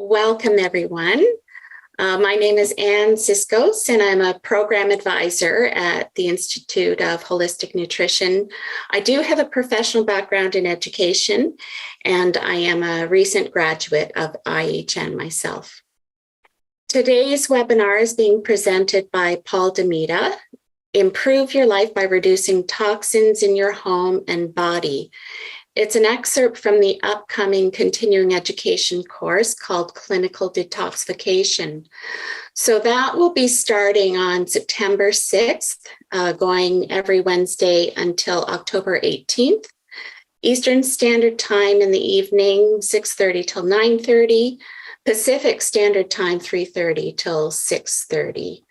Welcome, everyone. My name is Ann Siskos, and I'm a program advisor at the Institute of Holistic Nutrition. I do have a professional background in education, and I am a recent graduate of IHN myself. Today's webinar is being presented by Paul Demeda, Improve Your Life by Reducing Toxins in Your Home and Body. It's an excerpt from the upcoming continuing education course called Clinical Detoxification. So that will be starting on September 6th, going every Wednesday until October 18th. Eastern Standard Time in the evening, 6:30 till 9:30. Pacific Standard Time, 3:30 till 6:30.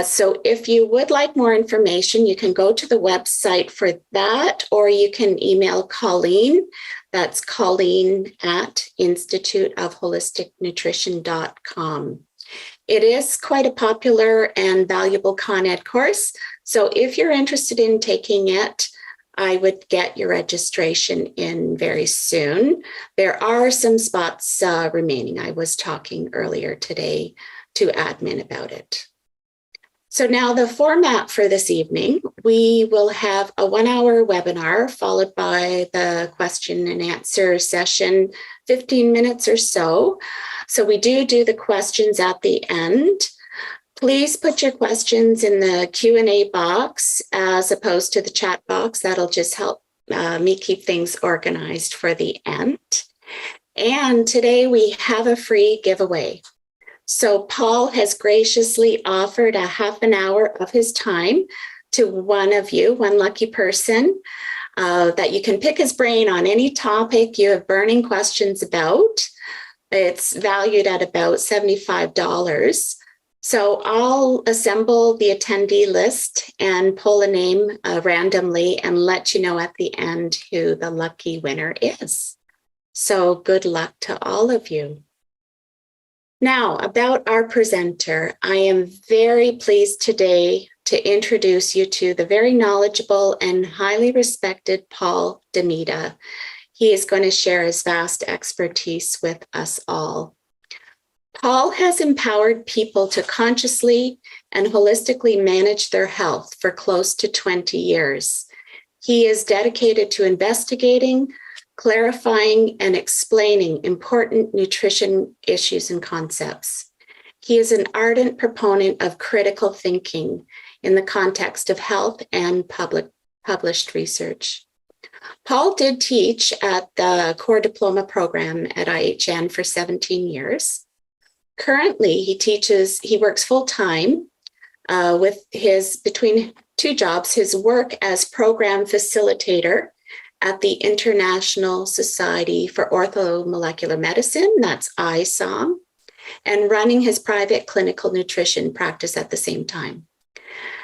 So if you would like more information, you can go to the website for that, or you can email Colleen. That's Colleen at instituteofholisticnutrition.com. It is quite a popular and valuable Con Ed course. So if you're interested in taking it, I would get your registration in very soon. There are some spots remaining. I was talking earlier today to admin about it. So now the format for this evening, we will have a 1-hour webinar followed by the question and answer session, 15 minutes or so. So we do the questions at the end. Please put your questions in the Q&A box as opposed to the chat box. That'll just help me keep things organized for the end. And today we have a free giveaway. So Paul has graciously offered a half an hour of his time to one of you, one lucky person, that you can pick his brain on any topic you have burning questions about. It's valued at about $75. So I'll assemble the attendee list and pull a name randomly and let you know at the end who the lucky winner is. So good luck to all of you. Now, about our presenter, I am very pleased today to introduce you to the very knowledgeable and highly respected Paul Demeda. He is going to share his vast expertise with us all. Paul has empowered people to consciously and holistically manage their health for close to 20 years. He is dedicated to investigating, clarifying, and explaining important nutrition issues and concepts. He is an ardent proponent of critical thinking in the context of health and published research. Paul did teach at the core diploma program at IHN for 17 years. Currently, he works full-time with between two jobs, his work as Program Facilitator at the International Society for Orthomolecular Medicine, that's ISOM, and running his private clinical nutrition practice at the same time.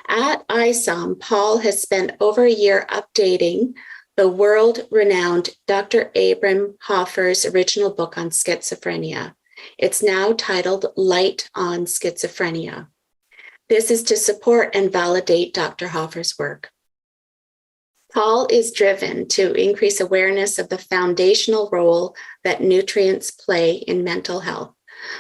At ISOM, Paul has spent over a year updating the world-renowned Dr. Abram Hoffer's original book on schizophrenia. It's now titled Light on Schizophrenia. This is to support and validate Dr. Hoffer's work. Paul is driven to increase awareness of the foundational role that nutrients play in mental health.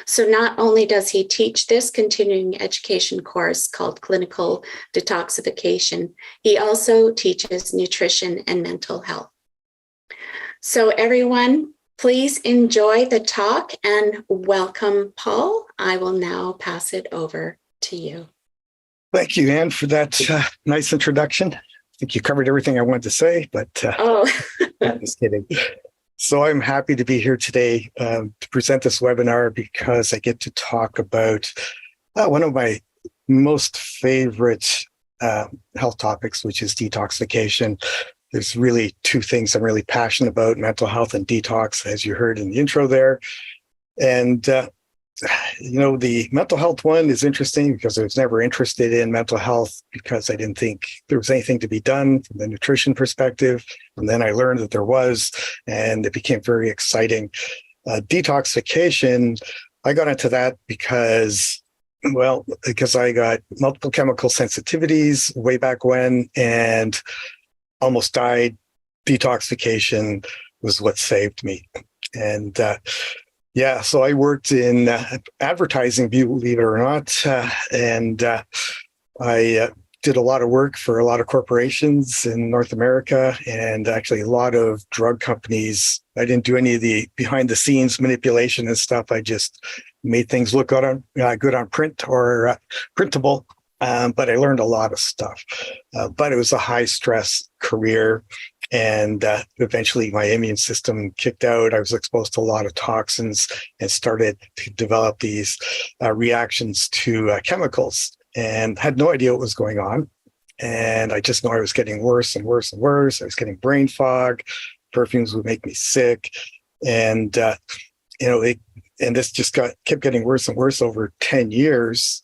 So not only does he teach this continuing education course called Clinical Detoxification, he also teaches nutrition and mental health. So everyone, please enjoy the talk and welcome Paul. I will now pass it over to you. Thank you, Anne, for that nice introduction. I think you covered everything I wanted to say, but I'm just kidding. So I'm happy to be here today to present this webinar because I get to talk about one of my most favorite health topics, which is detoxification. There's really two things I'm really passionate about, mental health and detox, as you heard in the intro there. And the mental health one is interesting because I was never interested in mental health because I didn't think there was anything to be done from the nutrition perspective. And then I learned that there was, and it became very exciting. Detoxification, I got into that because I got multiple chemical sensitivities way back when and almost died. Detoxification was what saved me. And Yeah, so I worked in advertising, believe it or not, and I did a lot of work for a lot of corporations in North America and actually a lot of drug companies. I didn't do any of the behind the scenes manipulation and stuff. I just made things look good on print or printable. But I learned a lot of stuff. But it was a high stress career. And eventually my immune system kicked out. I was exposed to a lot of toxins and started to develop these reactions to chemicals and had no idea what was going on. And I just know I was getting worse and worse and worse. I was getting brain fog. Perfumes would make me sick. And, and this just kept getting worse and worse over 10 years.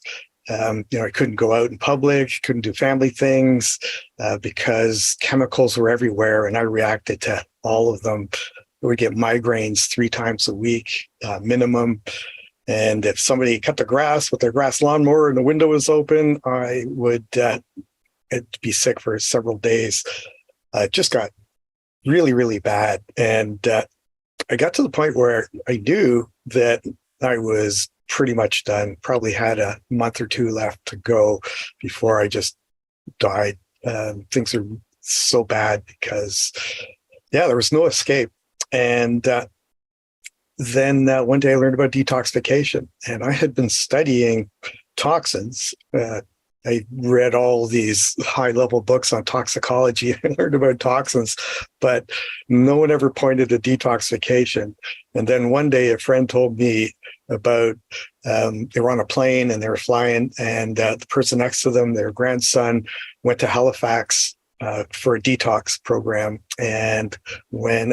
I couldn't go out in public, couldn't do family things because chemicals were everywhere and I reacted to all of them. I would get migraines 3 times a week minimum. And if somebody cut the grass with their grass lawnmower and the window was open, I would be sick for several days. It just got really, really bad. And I got to the point where I knew that I was pretty much done, probably had a month or 2 left to go before I just died. Things are so bad because, there was no escape. And then one day I learned about detoxification, and I had been studying toxins. I read all these high-level books on toxicology and learned about toxins, but no one ever pointed to detoxification. And then one day a friend told me about they were on a plane and they were flying, and the person next to them, their grandson, went to Halifax for a detox program. And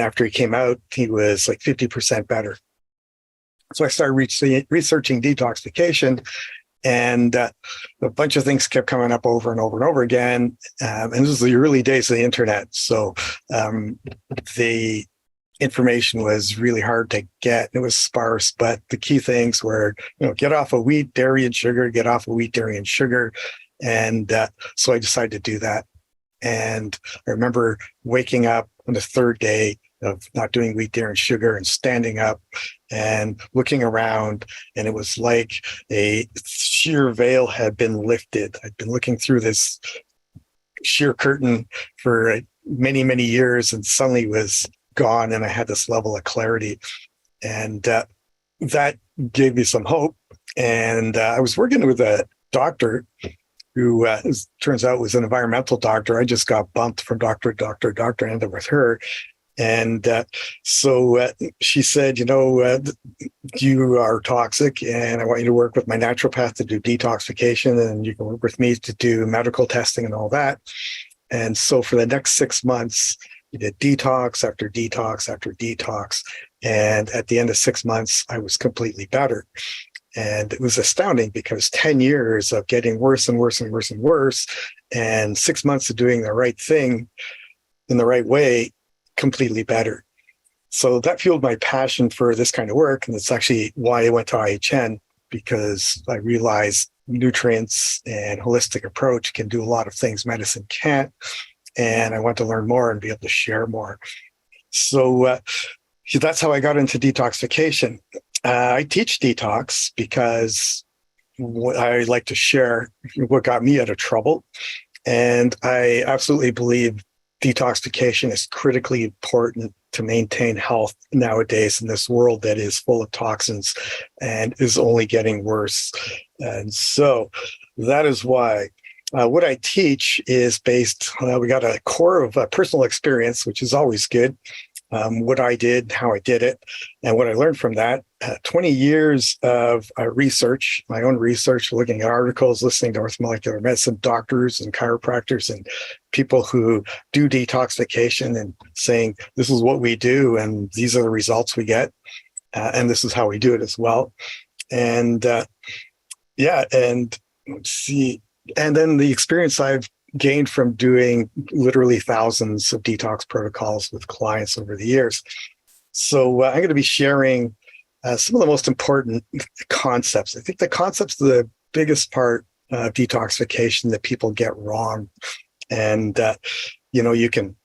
after he came out, he was like 50% better. So I started researching detoxification. And a bunch of things kept coming up over and over and over again. And this was the early days of the internet. So the information was really hard to get. It was sparse, but the key things were, get off of wheat, dairy, and sugar, get off of wheat, dairy, and sugar. And so I decided to do that. And I remember waking up on the 3rd day of not doing wheat, dairy, and sugar and standing up and looking around. And it was like a sheer veil had been lifted. I'd been looking through this sheer curtain for many, many years and suddenly was gone. And I had this level of clarity. And that gave me some hope. And I was working with a doctor who turns out was an environmental doctor. I just got bumped from doctor to doctor to doctor and ended up with her. And so she said, you are toxic and I want you to work with my naturopath to do detoxification, and you can work with me to do medical testing and all that. And so for the next 6 months, we did detox after detox after detox. And at the end of 6 months, I was completely better. And it was astounding because 10 years of getting worse and worse and worse and worse, and 6 months of doing the right thing in the right way, completely better. So that fueled my passion for this kind of work. And it's actually why I went to IHN, because I realized nutrients and holistic approach can do a lot of things medicine can't. And I want to learn more and be able to share more. So that's how I got into detoxification. I teach detox because I like to share what got me out of trouble. And I absolutely believe detoxification is critically important to maintain health nowadays in this world that is full of toxins and is only getting worse. And so that is why what I teach is based, we got a core of personal experience, which is always good. What I did, how I did it, and what I learned from that. 20 years of research, my own research, looking at articles, listening to Orthomolecular Medicine doctors and chiropractors and people who do detoxification and saying, this is what we do and these are the results we get. And this is how we do it as well. And and let's see. And then the experience I've gained from doing literally thousands of detox protocols with clients over the years. So I'm going to be sharing some of the most important concepts. I think the concepts are the biggest part of detoxification that people get wrong. And, you can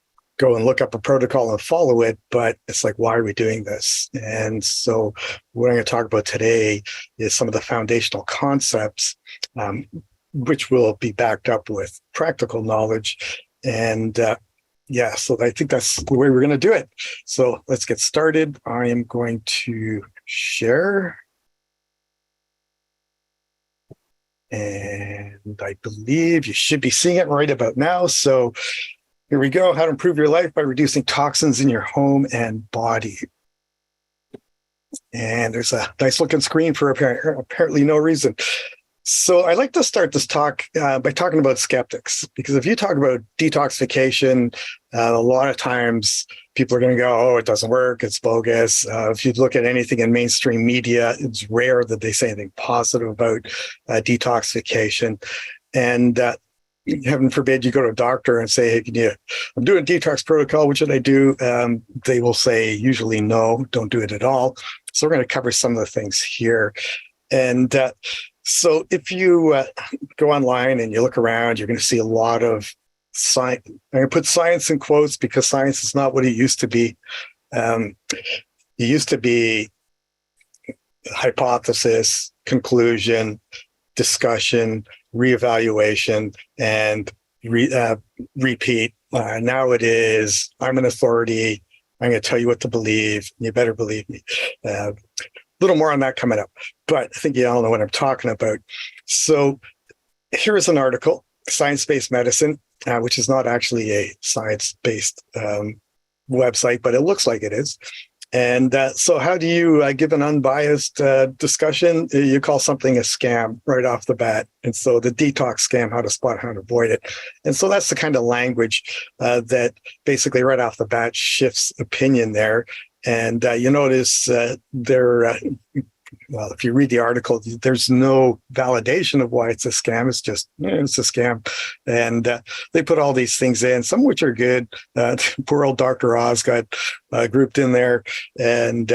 go and look up a protocol and follow it, but it's like, why are we doing this? And so what I'm going to talk about today is some of the foundational concepts, which will be backed up with practical knowledge. And so I think that's the way we're going to do it. So let's get started. I am going to share. And I believe you should be seeing it right about now. So here we go. How to improve your life by reducing toxins in your home and body. And there's a nice looking screen for apparently no reason. So I like to start this talk by talking about skeptics, because if you talk about detoxification, a lot of times people are going to go, oh, it doesn't work, it's bogus. If you look at anything in mainstream media, it's rare that they say anything positive about detoxification. And heaven forbid you go to a doctor and say, hey, I'm doing a detox protocol, what should I do? They will say usually no, don't do it at all. So we're going to cover some of the things here. And so if you go online and you look around, you're going to see a lot of science. I'm going to put science in quotes because science is not what it used to be. It used to be hypothesis, conclusion, discussion, reevaluation, and repeat. Now it is, I'm an authority. I'm going to tell you what to believe. You better believe me. Little more on that coming up, but I think you all know what I'm talking about. So here is an article, Science-Based Medicine, which is not actually a science-based website, but it looks like it is. And so how do you give an unbiased discussion? You call something a scam right off the bat. And so the detox scam, how to spot, how to avoid it. And so that's the kind of language that basically right off the bat shifts opinion there. And you notice well, if you read the article, there's no validation of why it's a scam. It's just, it's a scam. And they put all these things in, some of which are good. Poor old Dr. Oz got grouped in there. And,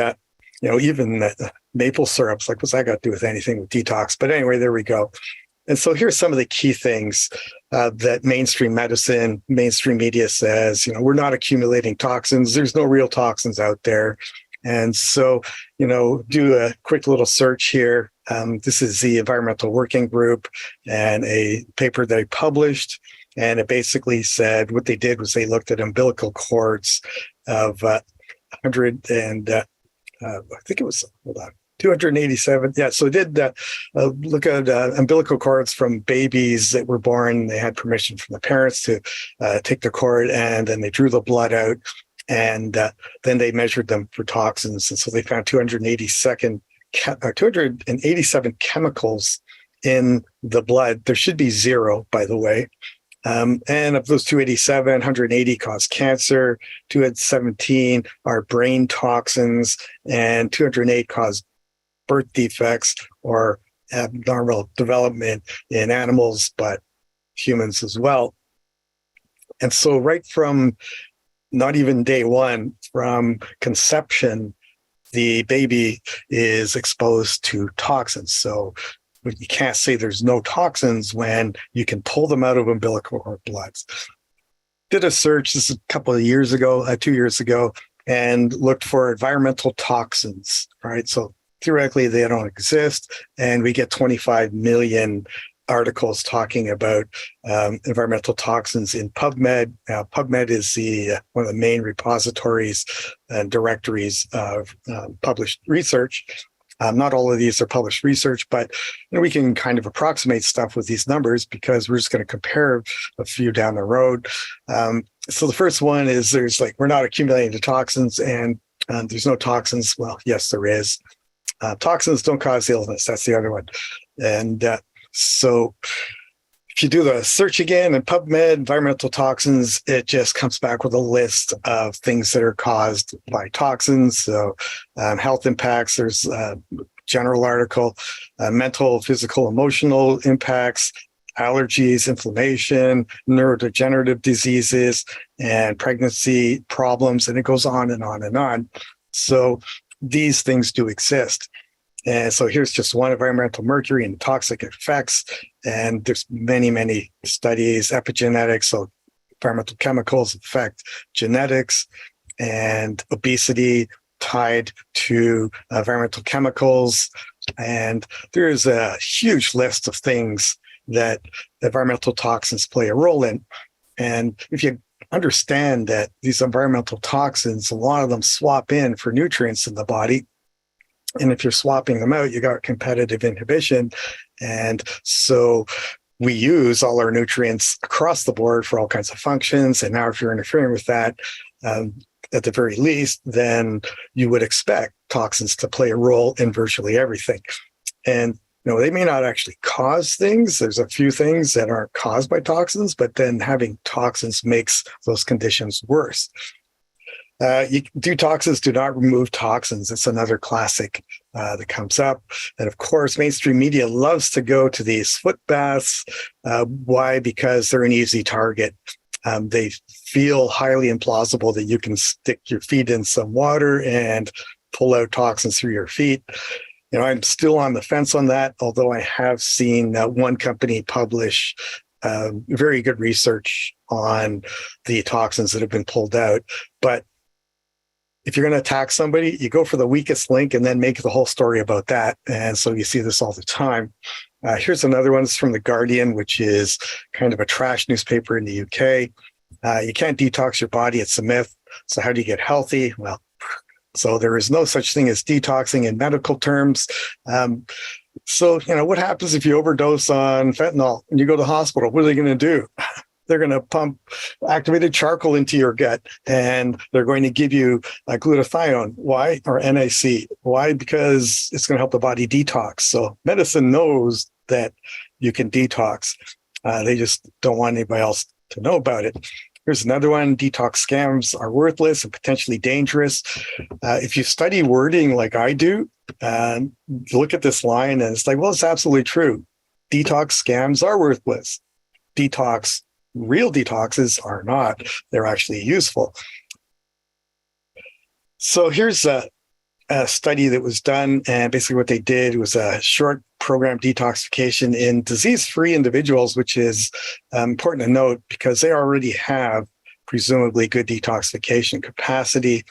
even maple syrups, like, what's that got to do with anything with detox? But anyway, there we go. And so here's some of the key things that mainstream medicine, mainstream media says. We're not accumulating toxins. There's no real toxins out there. And so, do a quick little search here. This is the Environmental Working Group and a paper they published. And it basically said what they did was they looked at umbilical cords of 100 and I think it was, 287. Yeah, so they did look at umbilical cords from babies that were born. They had permission from the parents to take the cord, and then they drew the blood out, and then they measured them for toxins. And so they found 287 chemicals in the blood. There should be 0, by the way. And of those 287, 180 cause cancer, 217 are brain toxins, and 208 cause birth defects or abnormal development in animals, but humans as well. And so right from not even day one, from conception, the baby is exposed to toxins. So you can't say there's no toxins when you can pull them out of umbilical cord bloods. Did a search, this is a couple of years ago, 2 years ago, and looked for environmental toxins, right? So theoretically, they don't exist, and we get 25 million articles talking about environmental toxins in PubMed. Now, PubMed is one of the main repositories and directories of published research. Not all of these are published research, but we can kind of approximate stuff with these numbers because we're just going to compare a few down the road. So the first one is we're not accumulating the toxins, and there's no toxins. Well, yes, there is. Toxins don't cause illness. That's the other one. And so if you do the search again in PubMed, environmental toxins, it just comes back with a list of things that are caused by toxins. So health impacts, there's a general article, mental, physical, emotional impacts, allergies, inflammation, neurodegenerative diseases, and pregnancy problems, and it goes on and on and on. So these things do exist. And so here's just one: environmental mercury and toxic effects. And there's many, many studies, epigenetics. So environmental chemicals affect genetics, and obesity tied to environmental chemicals. And there's a huge list of things that environmental toxins play a role in. And if you understand that these environmental toxins, a lot of them swap in for nutrients in the body. And if you're swapping them out, you got competitive inhibition. And so we use all our nutrients across the board for all kinds of functions. And now if you're interfering with that, at the very least, then you would expect toxins to play a role in virtually everything. And they may not actually cause things. There's a few things that aren't caused by toxins, but then having toxins makes those conditions worse. Detoxes do not remove toxins. It's another classic that comes up. And of course, mainstream media loves to go to these foot baths. Why? Because they're an easy target. They feel highly implausible that you can stick your feet in some water and pull out toxins through your feet. I'm still on the fence on that, although I have seen one company publish very good research on the toxins that have been pulled out. But if you're going to attack somebody, you go for the weakest link and then make the whole story about that. And so you see this all the time. Here's another one. It's from The Guardian, which is kind of a trash newspaper in the UK. You can't detox your body. It's a myth. So how do you get healthy? Well, so there is no such thing as detoxing in medical terms. So what happens if you overdose on fentanyl and you go to the hospital? What are they going to do? They're going to pump activated charcoal into your gut, and they're going to give you glutathione. Why? Or NAC. Why? Because it's going to help the body detox. So medicine knows that you can detox. They just don't want anybody else to know about it. Here's another one. Detox scams are worthless and potentially dangerous. If you study wording like I do, look at this line and it's like, well, it's absolutely true. Detox scams are worthless. Real detoxes are not. They're actually useful. So here's a study that was done, and basically what they did was a short program detoxification in disease-free individuals, which is important to note because they already have presumably good detoxification capacity.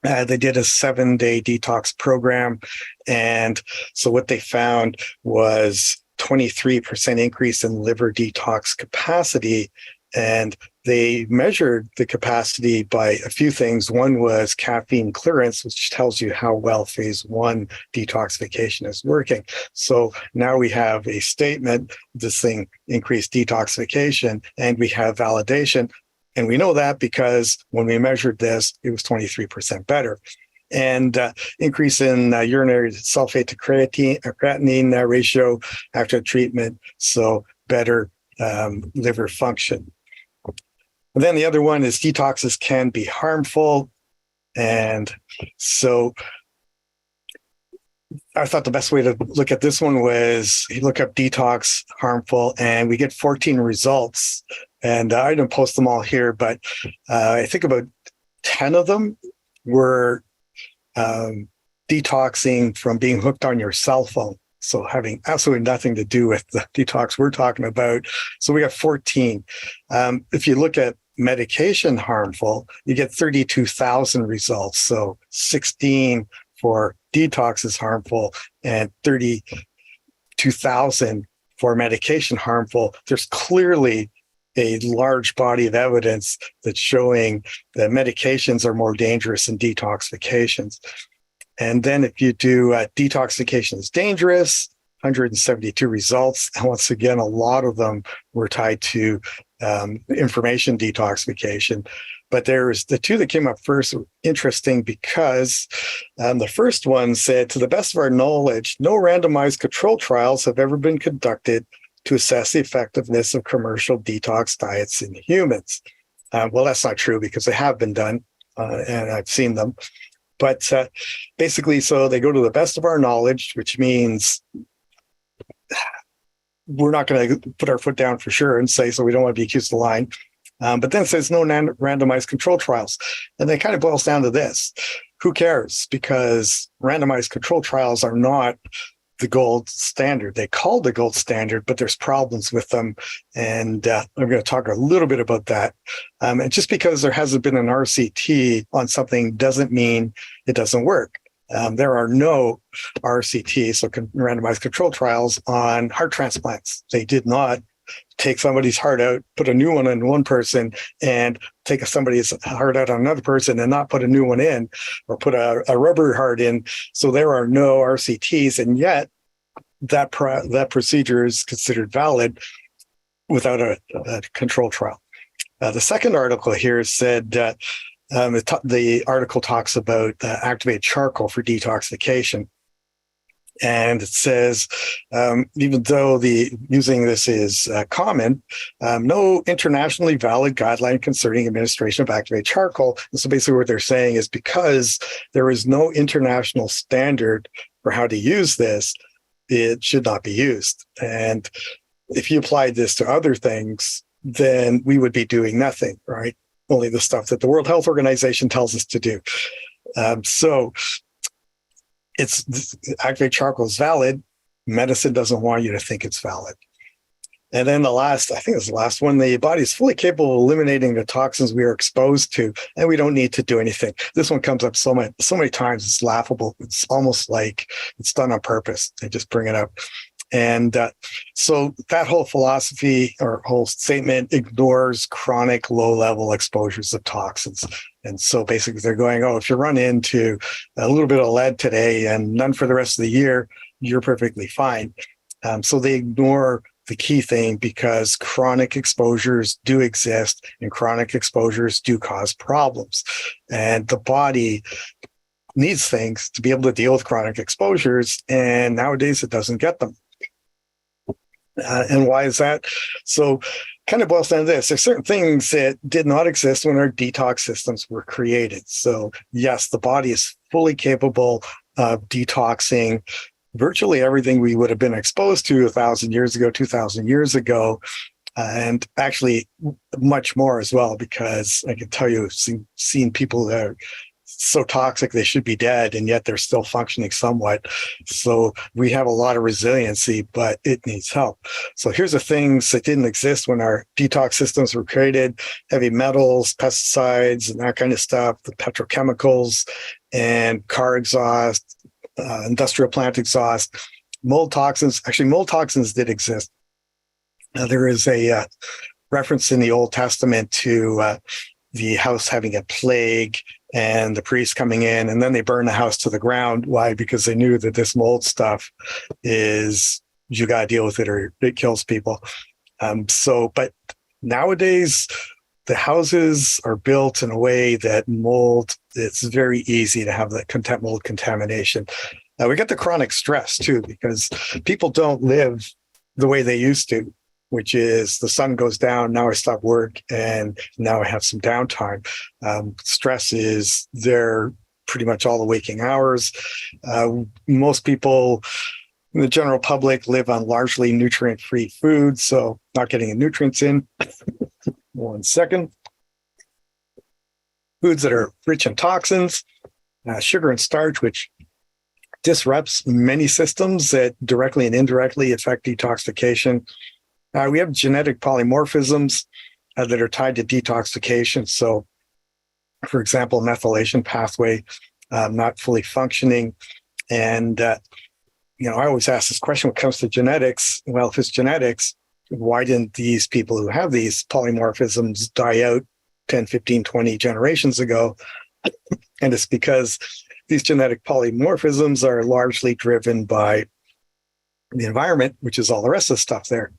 They did a 7-day detox program, and so what they found was 23% increase in liver detox capacity. And they measured the capacity by a few things. One was caffeine clearance, which tells you how well phase 1 detoxification is working. So now we have a statement, this thing increased detoxification, and we have validation. And we know that because when we measured this, it was 23% better. And increase in urinary sulfate to creatinine ratio after treatment, so better liver function. And then the other one is detoxes can be harmful. And so I thought the best way to look at this one was you look up detox harmful, and we get 14 results. And I didn't post them all here, but I think about 10 of them were detoxing from being hooked on your cell phone. So having absolutely nothing to do with the detox we're talking about. So we got 14. If you look at medication harmful, you get 32,000 results. So 16 for detox is harmful and 32,000 for medication harmful. There's clearly a large body of evidence that's showing that medications are more dangerous than detoxifications. And then if you do detoxification is dangerous, 172 results. And once again, a lot of them were tied to information detoxification. But there's the two that came up first were interesting because the first one said, to the best of our knowledge, no randomized control trials have ever been conducted to assess the effectiveness of commercial detox diets in humans. Well, that's not true because they have been done and I've seen them. But basically, so they go to the best of our knowledge, which means we're not going to put our foot down for sure and say, so we don't want to be accused of lying. But then it says no randomized control trials. And then it kind of boils down to this. Who cares? Because randomized control trials are not the gold standard. They call the gold standard, but there's problems with them. And I'm going to talk a little bit about that. And just because there hasn't been an RCT on something doesn't mean it doesn't work. There are no RCTs, so randomized control trials on heart transplants. They did not take somebody's heart out, put a new one in one person, and take somebody's heart out on another person and not put a new one in, or put a rubber heart in. So there are no RCTs, and yet that procedure is considered valid without a control trial. The second article here said that the article talks about activated charcoal for detoxification. And it says, even though using this is common, no internationally valid guideline concerning administration of activated charcoal. And so basically what they're saying is because there is no international standard for how to use this, it should not be used. And if you applied this to other things, then we would be doing nothing, right? Only the stuff that the World Health Organization tells us to do. So activated charcoal is valid. Medicine doesn't want you to think it's valid. And then I think it's the last one, the body is fully capable of eliminating the toxins we are exposed to, and we don't need to do anything. This one comes up so many times, it's laughable. It's almost like it's done on purpose. They just bring it up. And so that whole philosophy or whole statement ignores chronic low-level exposures of toxins. And so basically they're going, if you run into a little bit of lead today and none for the rest of the year, you're perfectly fine. So they ignore the key thing because chronic exposures do exist and chronic exposures do cause problems. And the body needs things to be able to deal with chronic exposures. And nowadays it doesn't get them. And why is that? So kind of boils down to this. There's certain things that did not exist when our detox systems were created. So yes, the body is fully capable of detoxing virtually everything we would have been exposed to 1,000 years ago, 2,000 years ago, and actually much more as well, because I can tell you, I've seen people that are so toxic they should be dead, and yet they're still functioning somewhat. So we have a lot of resiliency, but it needs help. So here's the things that didn't exist when our detox systems were created: heavy metals, pesticides, and that kind of stuff, the petrochemicals and car exhaust, industrial plant exhaust, mold toxins. Actually, mold toxins did exist. There is a reference in the Old Testament to the house having a plague and the priest coming in, and then they burn the house to the ground. Why? Because they knew that this mold stuff you got to deal with it or it kills people. But nowadays, the houses are built in a way that it's very easy to have that mold contamination. We get the chronic stress too, because people don't live the way they used to, which is the sun goes down, now I stop work, and now I have some downtime. Stress is there pretty much all the waking hours. Most people in the general public live on largely nutrient-free food, so not getting the nutrients in. 1 second. Foods that are rich in toxins, sugar and starch, which disrupts many systems that directly and indirectly affect detoxification. We have genetic polymorphisms that are tied to detoxification. So, for example, methylation pathway not fully functioning. And, I always ask this question when it comes to genetics. Well, if it's genetics, why didn't these people who have these polymorphisms die out 10, 15, 20 generations ago? And it's because these genetic polymorphisms are largely driven by the environment, which is all the rest of the stuff there.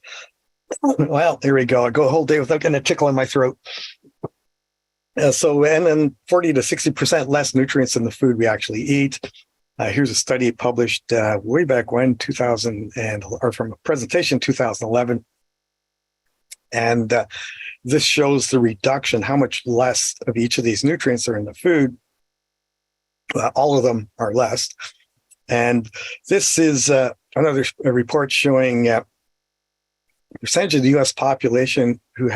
Well, here we go. I go a whole day without getting a tickle in my throat. And then 40 to 60% less nutrients in the food we actually eat. Here's a study published way back when, from a presentation 2011. And this shows the reduction, how much less of each of these nutrients are in the food. All of them are less. And this is another report showing percentage of the U.S. population who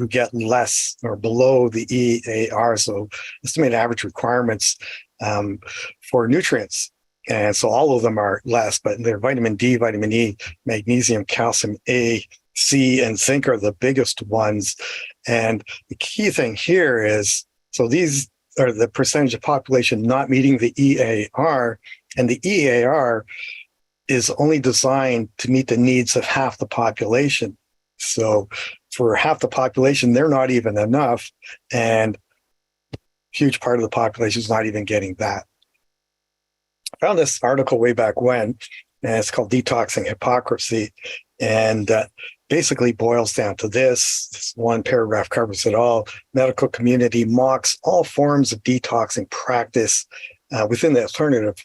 get less or below the EAR, so estimated average requirements for nutrients. And so all of them are less, but they're vitamin D, vitamin E, magnesium, calcium, A, C, and zinc are the biggest ones. And the key thing here is, so these are the percentage of population not meeting the EAR, and the EAR is only designed to meet the needs of half the population. So for half the population, they're not even enough, and a huge part of the population is not even getting that. I found this article way back when, and it's called Detoxing Hypocrisy, and basically boils down to this one paragraph covers it all. Medical community mocks all forms of detoxing practice within the alternative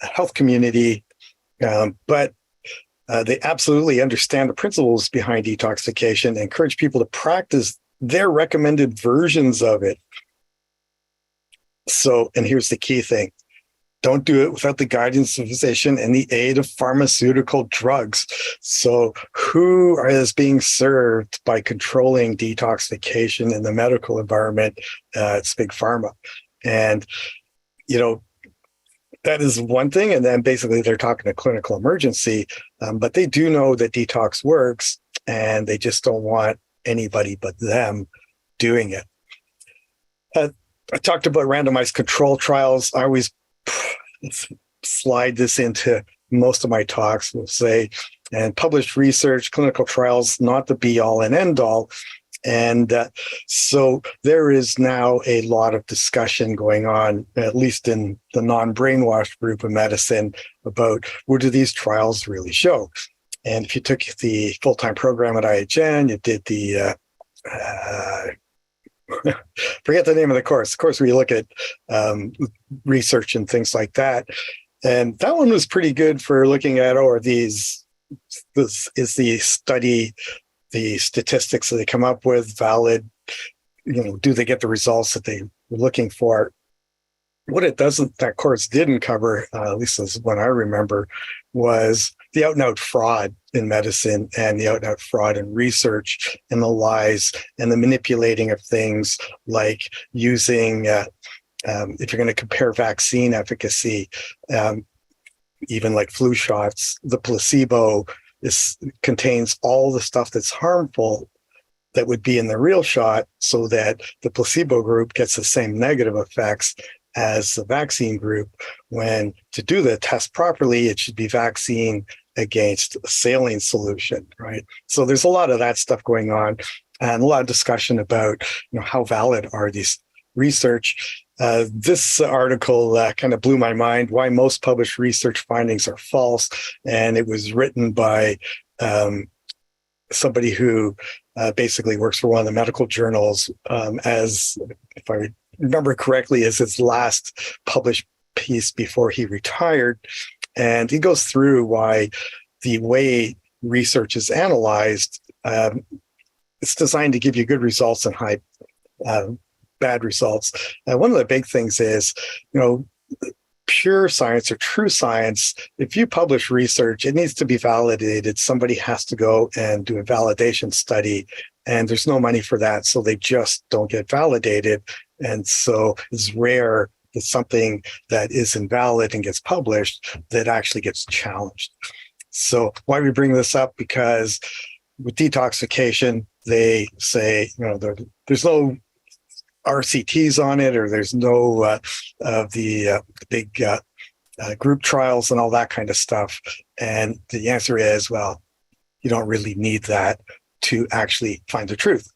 health community, but they absolutely understand the principles behind detoxification and encourage people to practice their recommended versions of it. So, and here's the key thing. Don't do it without the guidance of a physician and the aid of pharmaceutical drugs. So who is being served by controlling detoxification in the medical environment? It's big pharma. And, that is one thing. And then basically they're talking a clinical emergency, but they do know that detox works, and they just don't want anybody but them doing it. I talked about randomized control trials. I always slide this into most of my talks, we'll say, and published research, clinical trials, not the be all and end all. And so there is now a lot of discussion going on, at least in the non-brainwashed group of medicine, about what do these trials really show. And if you took the full-time program at IHN, you did the forget the name of the course where you look at research and things like that. And that one was pretty good for looking at, this is the study, the statistics that they come up with valid, do they get the results that they were looking for? What that course didn't cover, at least as when I remember, was the out and out fraud in medicine and the out and out fraud in research and the lies and the manipulating of things like using, if you're going to compare vaccine efficacy, even like flu shots, the placebo contains all the stuff that's harmful that would be in the real shot, so that the placebo group gets the same negative effects as the vaccine group, when to do the test properly, it should be vaccine against a saline solution, right? So there's a lot of that stuff going on, and a lot of discussion about how valid are these research. This article kind of blew my mind, why most published research findings are false. And it was written by somebody who basically works for one of the medical journals, as, if I remember correctly, as his last published piece before he retired. And he goes through why the way research is analyzed, it's designed to give you good results and bad results. One of the big things is, pure science or true science, if you publish research, it needs to be validated. Somebody has to go and do a validation study, and there's no money for that. So they just don't get validated. And so it's rare that something that is invalid and gets published that actually gets challenged. So why we bring this up? Because with detoxification, they say, there's no RCTs on it, or there's no of the big group trials and all that kind of stuff. And the answer is, well, you don't really need that to actually find the truth.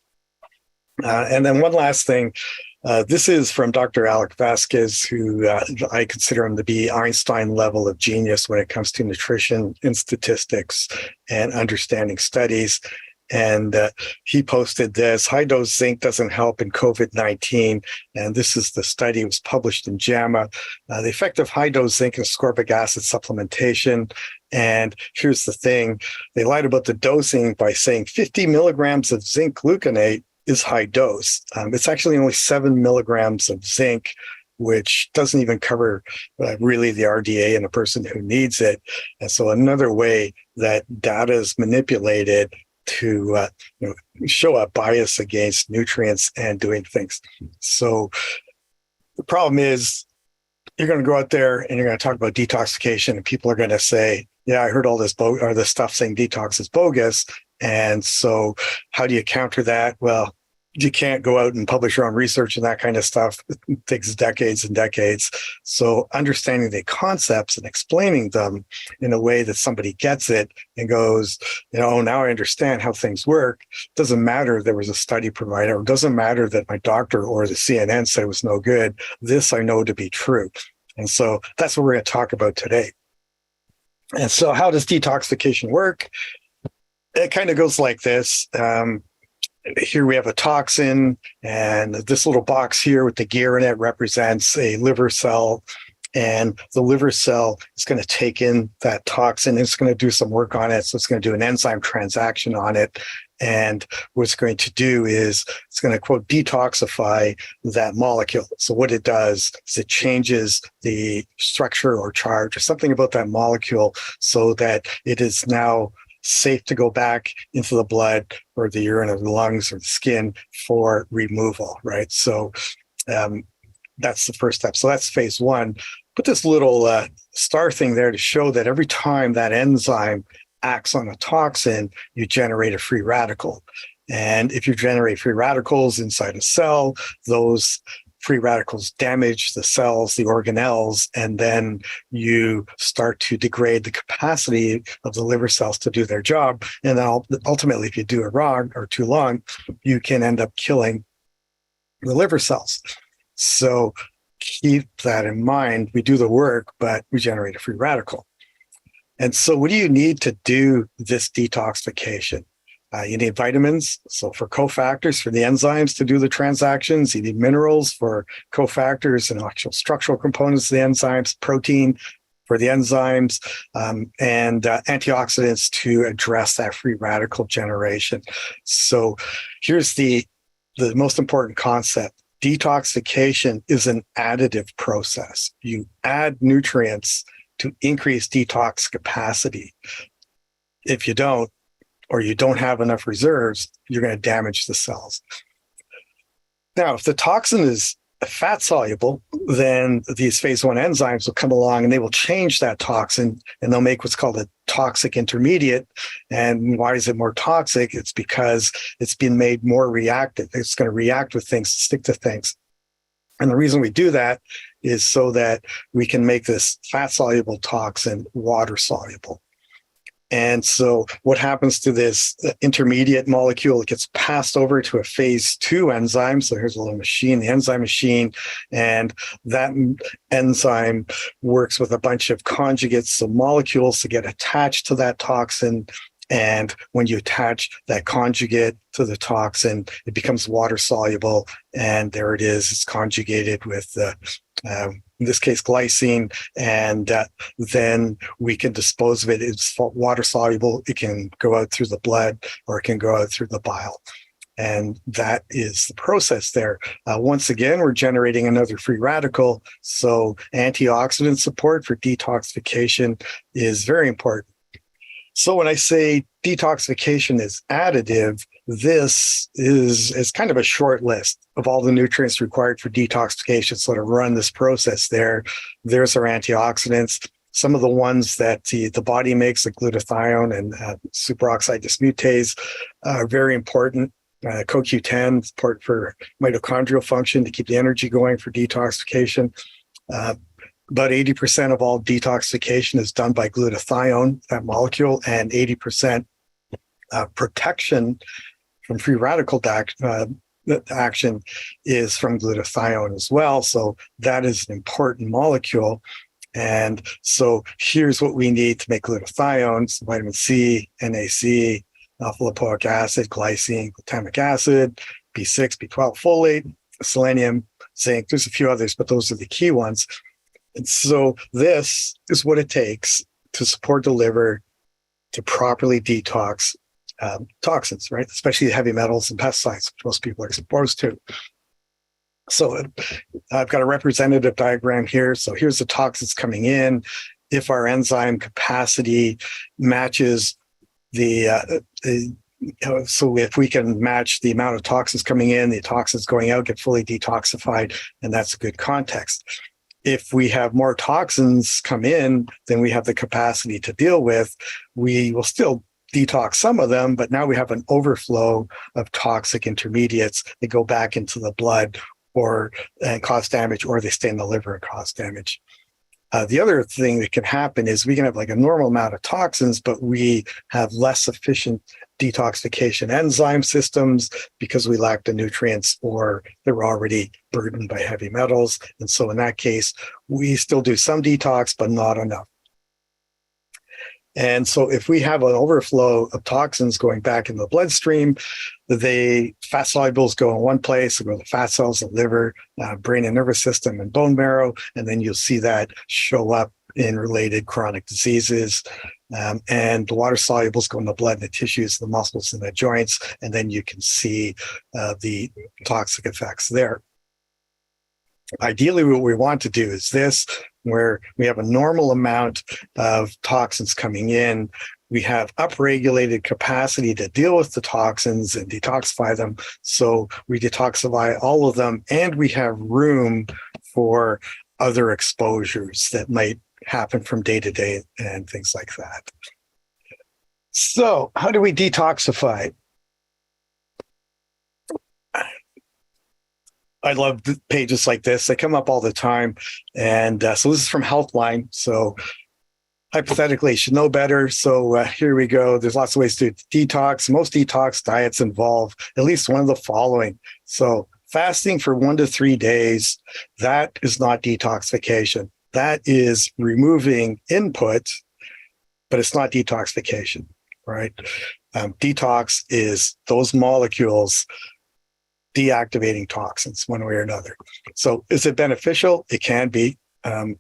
And then one last thing, this is from Dr. Alec Vasquez, who I consider him to be Einstein level of genius when it comes to nutrition and statistics and understanding studies. And he posted this: high dose zinc doesn't help in COVID-19. And this is the study. It was published in JAMA. The effect of high dose zinc and ascorbic acid supplementation. And here's the thing. They lied about the dosing by saying 50 milligrams of zinc gluconate is high dose. It's actually only 7 milligrams of zinc, which doesn't even cover really the RDA in a person who needs it. And so another way that data is manipulated to show a bias against nutrients and doing things. So the problem is you're going to go out there and you're going to talk about detoxification, and people are going to say, yeah, I heard all this or this stuff saying detox is bogus. And so how do you counter that? Well, you can't go out and publish your own research and that kind of stuff. It takes decades and decades. So understanding the concepts and explaining them in a way that somebody gets it and goes, now I understand how things work. Doesn't matter if there was a study provided, or doesn't matter that my doctor or the CNN said it was no good. This I know to be true. And so that's what we're going to talk about today. And so how does detoxification work? It kind of goes like this. Here we have a toxin, and this little box here with the gear in it represents a liver cell. And the liver cell is going to take in that toxin. It's going to do some work on it. So it's going to do an enzyme transaction on it. And what it's going to do is it's going to, quote, detoxify that molecule. So what it does is it changes the structure or charge or something about that molecule so that it is now safe to go back into the blood or the urine or the lungs or the skin for removal, right? So that's the first step. So that's phase one. Put this little star thing there to show that every time that enzyme acts on a toxin, you generate a free radical. And if you generate free radicals inside a cell, those free radicals damage the cells, the organelles, and then you start to degrade the capacity of the liver cells to do their job. And then ultimately, if you do it wrong or too long, you can end up killing the liver cells. So keep that in mind. We do the work, but we generate a free radical. And so what do you need to do this detoxification? You need vitamins, so for cofactors, for the enzymes to do the transactions. You need minerals for cofactors and actual structural components of the enzymes, protein for the enzymes, and antioxidants to address that free radical generation. So here's the most important concept. Detoxification is an additive process. You add nutrients to increase detox capacity. If you don't, or you don't have enough reserves, you're going to damage the cells. Now, if the toxin is fat soluble, then these phase one enzymes will come along and they will change that toxin, and they'll make what's called a toxic intermediate. And why is it more toxic? It's because it's been made more reactive. It's going to react with things, stick to things. And the reason we do that is so that we can make this fat soluble toxin water soluble. And so what happens to this intermediate molecule? It gets passed over to a phase two enzyme. So here's a little machine, the enzyme machine, and that enzyme works with a bunch of conjugates, so molecules to get attached to that toxin. And when you attach that conjugate to the toxin, it becomes water soluble. And there it is. It's conjugated with in this case, glycine, and then we can dispose of it. It's water soluble. It can go out through the blood or it can go out through the bile. And that is the process there. Once again, we're generating another free radical. So antioxidant support for detoxification is very important. So when I say detoxification is additive, this is kind of a short list of all the nutrients required for detoxification. So to run this process there's our antioxidants. Some of the ones that the body makes, like glutathione and superoxide dismutase, are very important. CoQ10 is important for mitochondrial function to keep the energy going for detoxification. About 80% of all detoxification is done by glutathione, that molecule, and 80% protection from free radical action is from glutathione as well. So that is an important molecule. And so here's what we need to make glutathione: vitamin C, NAC, alpha lipoic acid, glycine, glutamic acid, B6, B12 folate, selenium, zinc. There's a few others, but those are the key ones. And so this is what it takes to support the liver to properly detox toxins, right? Especially heavy metals and pesticides, which most people are exposed to. So I've got a representative diagram here. So here's the toxins coming in. If our enzyme capacity matches so if we can match the amount of toxins coming in, the toxins going out get fully detoxified, and that's a good context. if we have more toxins come in than we have the capacity to deal with, we will still detox some of them, but now we have an overflow of toxic intermediates that go back into the blood and cause damage, or they stay in the liver and cause damage. The other thing that can happen is we can have like a normal amount of toxins, but we have less efficient detoxification enzyme systems because we lack the nutrients, or they're already burdened by heavy metals. And so in that case, we still do some detox, but not enough. And so if we have an overflow of toxins going back in the bloodstream, fat solubles go in one place, they go to the fat cells, the liver, brain and nervous system, and bone marrow. And then you'll see that show up in related chronic diseases. And the water solubles go in the blood and the tissues, the muscles, and the joints. And then you can see the toxic effects there. Ideally, what we want to do is this, where we have a normal amount of toxins coming in. We have upregulated capacity to deal with the toxins and detoxify them. So we detoxify all of them, and we have room for other exposures that might happen from day to day and things like that. So how do we detoxify? I love pages like this. They come up all the time. And so this is from Healthline. So hypothetically, you should know better. So here we go. There's lots of ways to detox. Most detox diets involve at least one of the following. So fasting for 1 to 3 days, that is not detoxification. That is removing input, but it's not detoxification, right? Detox is those molecules deactivating toxins one way or another. So is it beneficial? It can be.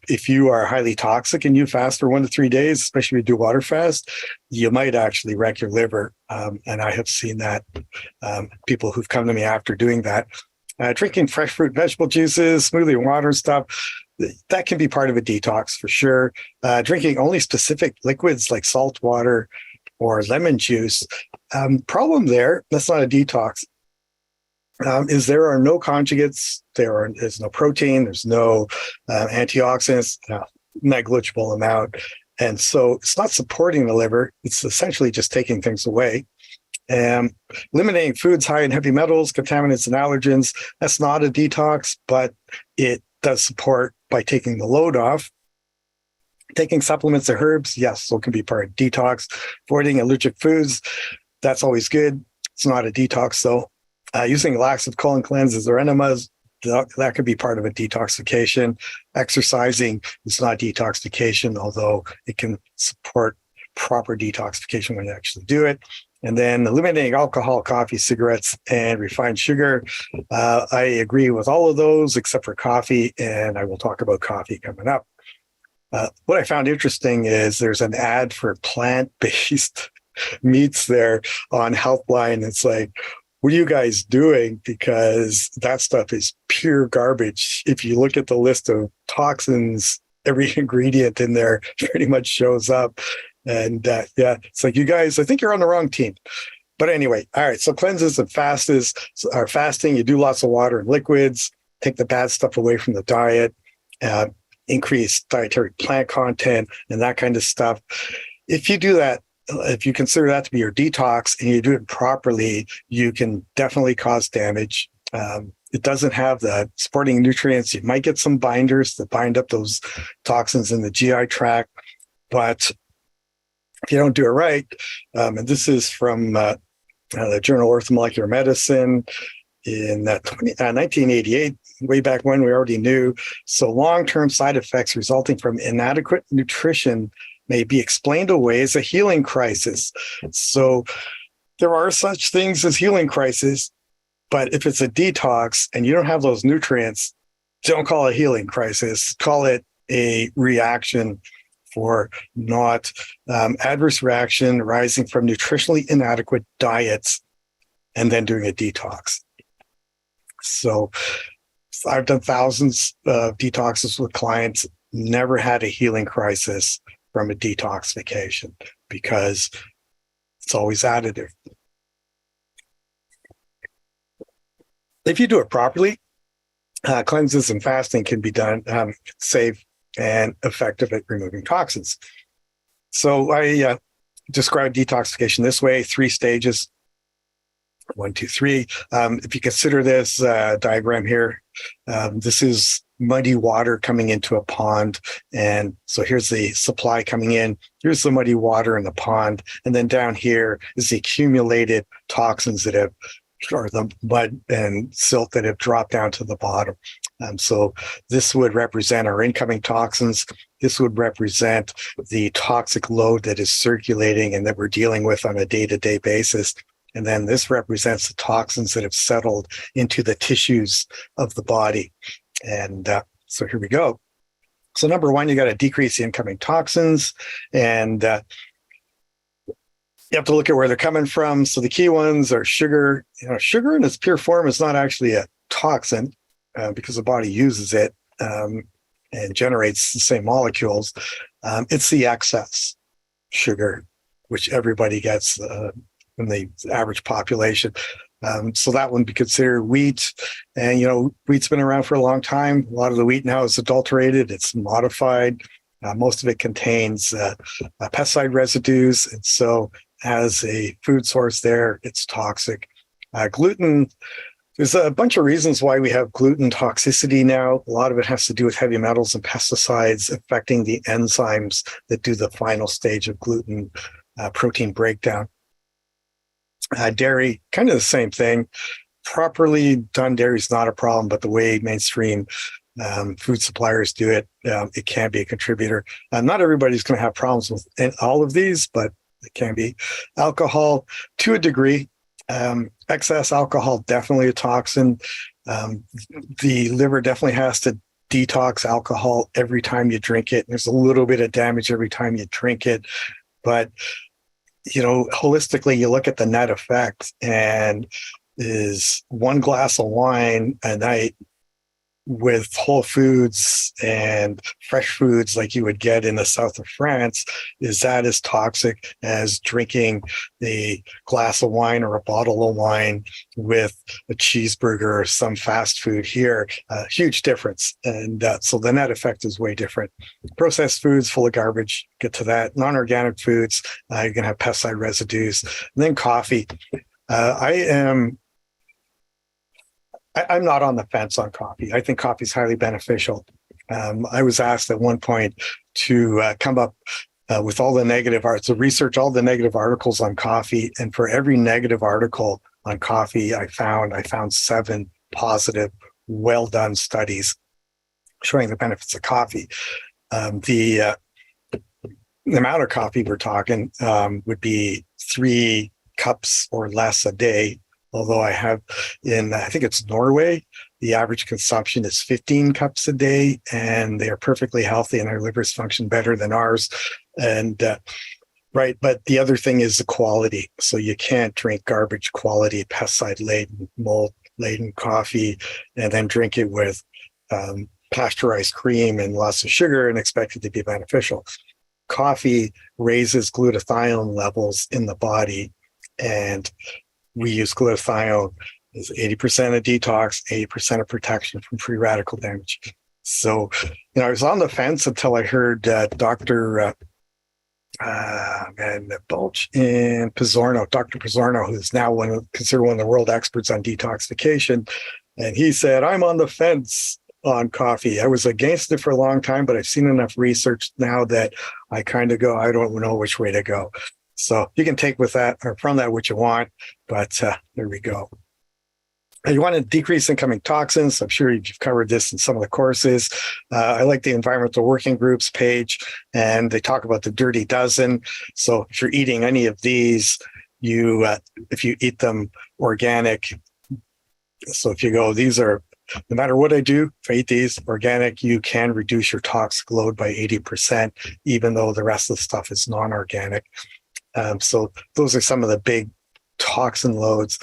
If you are highly toxic and you fast for 1 to 3 days, especially if you do water fast, you might actually wreck your liver. And I have seen that, people who've come to me after doing that. Drinking fresh fruit, vegetable juices, smoothie water stuff, that can be part of a detox for sure. Drinking only specific liquids like salt water or lemon juice. Problem there, that's not a detox. Is there are no conjugates, there's no protein, there's no antioxidants, negligible amount. And so it's not supporting the liver. It's essentially just taking things away. Eliminating foods high in heavy metals, contaminants, and allergens, that's not a detox, but it does support by taking the load off. Taking supplements or herbs, yes, so it can be part of detox. Avoiding allergic foods, that's always good. It's not a detox though. Using laxative colon cleanses or enemas, that could be part of a detoxification. Exercising is not detoxification, although it can support proper detoxification when you actually do it. And then eliminating alcohol, coffee, cigarettes, and refined sugar. I agree with all of those except for coffee, and I will talk about coffee coming up. What I found interesting is there's an ad for plant-based meats there on Healthline. It's like, what are you guys doing? Because that stuff is pure garbage. If you look at the list of toxins, every ingredient in there pretty much shows up. And it's like, you guys, I think you're on the wrong team. But anyway, all right. So cleanses and fasting, you do lots of water and liquids, take the bad stuff away from the diet, increase dietary plant content and that kind of stuff. If you do that, if you consider that to be your detox and you do it properly, you can definitely cause damage. It doesn't have the supporting nutrients. You might get some binders that bind up those toxins in the GI tract, but if you don't do it right, and this is from the journal Orthomolecular Medicine in 1988, way back when we already knew. So long-term side effects resulting from inadequate nutrition may be explained away as a healing crisis. So there are such things as healing crises, but if it's a detox and you don't have those nutrients, don't call it a healing crisis. Call it a reaction for not adverse reaction arising from nutritionally inadequate diets and then doing a detox. So I've done thousands of detoxes with clients, never had a healing crisis from a detoxification because it's always additive. If you do it properly, cleanses and fasting can be done safe and effective at removing toxins. So I describe detoxification this way: 3 stages. 1, 2, 3. If you consider this diagram here, this is muddy water coming into a pond. And so here's the supply coming in. Here's the muddy water in the pond. And then down here is the accumulated toxins that have, or the mud and silt that have dropped down to the bottom. So this would represent our incoming toxins. This would represent the toxic load that is circulating and that we're dealing with on a day-to-day basis. And then this represents the toxins that have settled into the tissues of the body. And so here we go. So number 1, you got to decrease the incoming toxins, and you have to look at where they're coming from. So the key ones are sugar. Sugar in its pure form is not actually a toxin because the body uses it and generates the same molecules. It's the excess sugar, which everybody gets in the average population. So that one be considered wheat. And, wheat's been around for a long time. A lot of the wheat now is adulterated. It's modified. Most of it contains pesticide residues. And so as a food source there, it's toxic. Gluten, there's a bunch of reasons why we have gluten toxicity now. A lot of it has to do with heavy metals and pesticides affecting the enzymes that do the final stage of gluten protein breakdown. Dairy, kind of the same thing. Properly done dairy is not a problem, but the way mainstream food suppliers do it, it can be a contributor. Not everybody's going to have problems with all of these, but it can be. Alcohol, to a degree. Excess alcohol, definitely a toxin. The liver definitely has to detox alcohol every time you drink it. There's a little bit of damage every time you drink it, but holistically, you look at the net effect, and is 1 glass of wine a night with whole foods and fresh foods like you would get in the south of France, is that as toxic as drinking a glass of wine or a bottle of wine with a cheeseburger or some fast food here? Huge difference. And so the net effect is way different. Processed foods, full of garbage, get to that. Non-organic foods, you're going to have pesticide residues. And then coffee. I'm not on the fence on coffee. I think coffee is highly beneficial. I was asked at one point to come up with all the negative articles, to research all the negative articles on coffee. And for every negative article on coffee, I found 7 positive, well-done studies showing the benefits of coffee. The amount of coffee we're talking would be 3 cups or less a day. Although I think it's Norway, the average consumption is 15 cups a day, and they are perfectly healthy and their livers function better than ours. And right. But the other thing is the quality. So you can't drink garbage quality, pesticide-laden, mold-laden coffee and then drink it with pasteurized cream and lots of sugar and expect it to be beneficial. Coffee raises glutathione levels in the body, and we use glutathione as 80% of detox, 80% of protection from free radical damage. So, I was on the fence until I heard Dr. Bulch in Pizzorno, Dr. Pizzorno, who's now considered one of the world experts on detoxification. And he said, I'm on the fence on coffee. I was against it for a long time, but I've seen enough research now that I kind of go, I don't know which way to go. So you can take with that or from that what you want, but there we go. You want to decrease incoming toxins. I'm sure you've covered this in some of the courses. I like the environmental working groups page, and they talk about the dirty dozen. So if you're eating any of these, if you eat them organic, so if you go, these are, no matter what I do, if I eat these organic, you can reduce your toxic load by 80%, even though the rest of the stuff is non-organic. So those are some of the big toxin loads.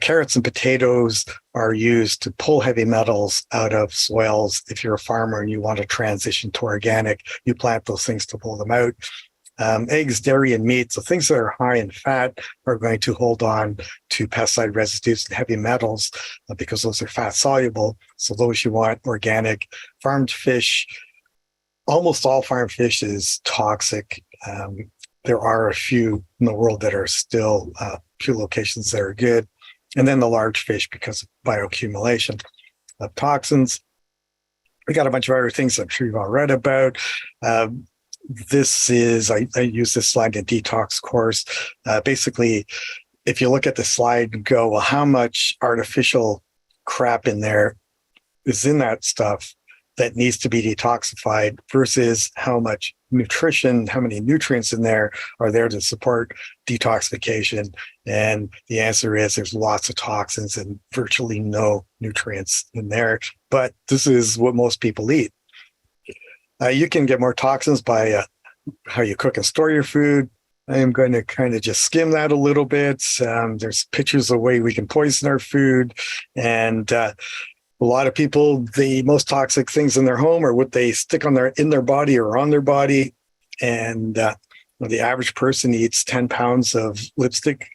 Carrots and potatoes are used to pull heavy metals out of soils. If you're a farmer and you want to transition to organic, you plant those things to pull them out. eggs, dairy, and meat. So things that are high in fat are going to hold on to pesticide residues and heavy metals because those are fat soluble. So those you want. Organic. Farmed fish, almost all farm fish is toxic. There are a few in the world that are still few locations that are good. And then the large fish because of bioaccumulation of toxins. We got a bunch of other things I'm sure you've all read about. This is, I use this slide in detox course. Basically, if you look at the slide and go, well, how much artificial crap in there is in that stuff that needs to be detoxified versus how much nutrition, how many nutrients in there are there to support detoxification. And the answer is there's lots of toxins and virtually no nutrients in there. But this is what most people eat. You can get more toxins by how you cook and store your food. I am going to kind of just skim that a little bit. There's pictures of the way we can poison our food. And a lot of people, the most toxic things in their home are what they stick on in their body or on their body. And the average person eats 10 pounds of lipstick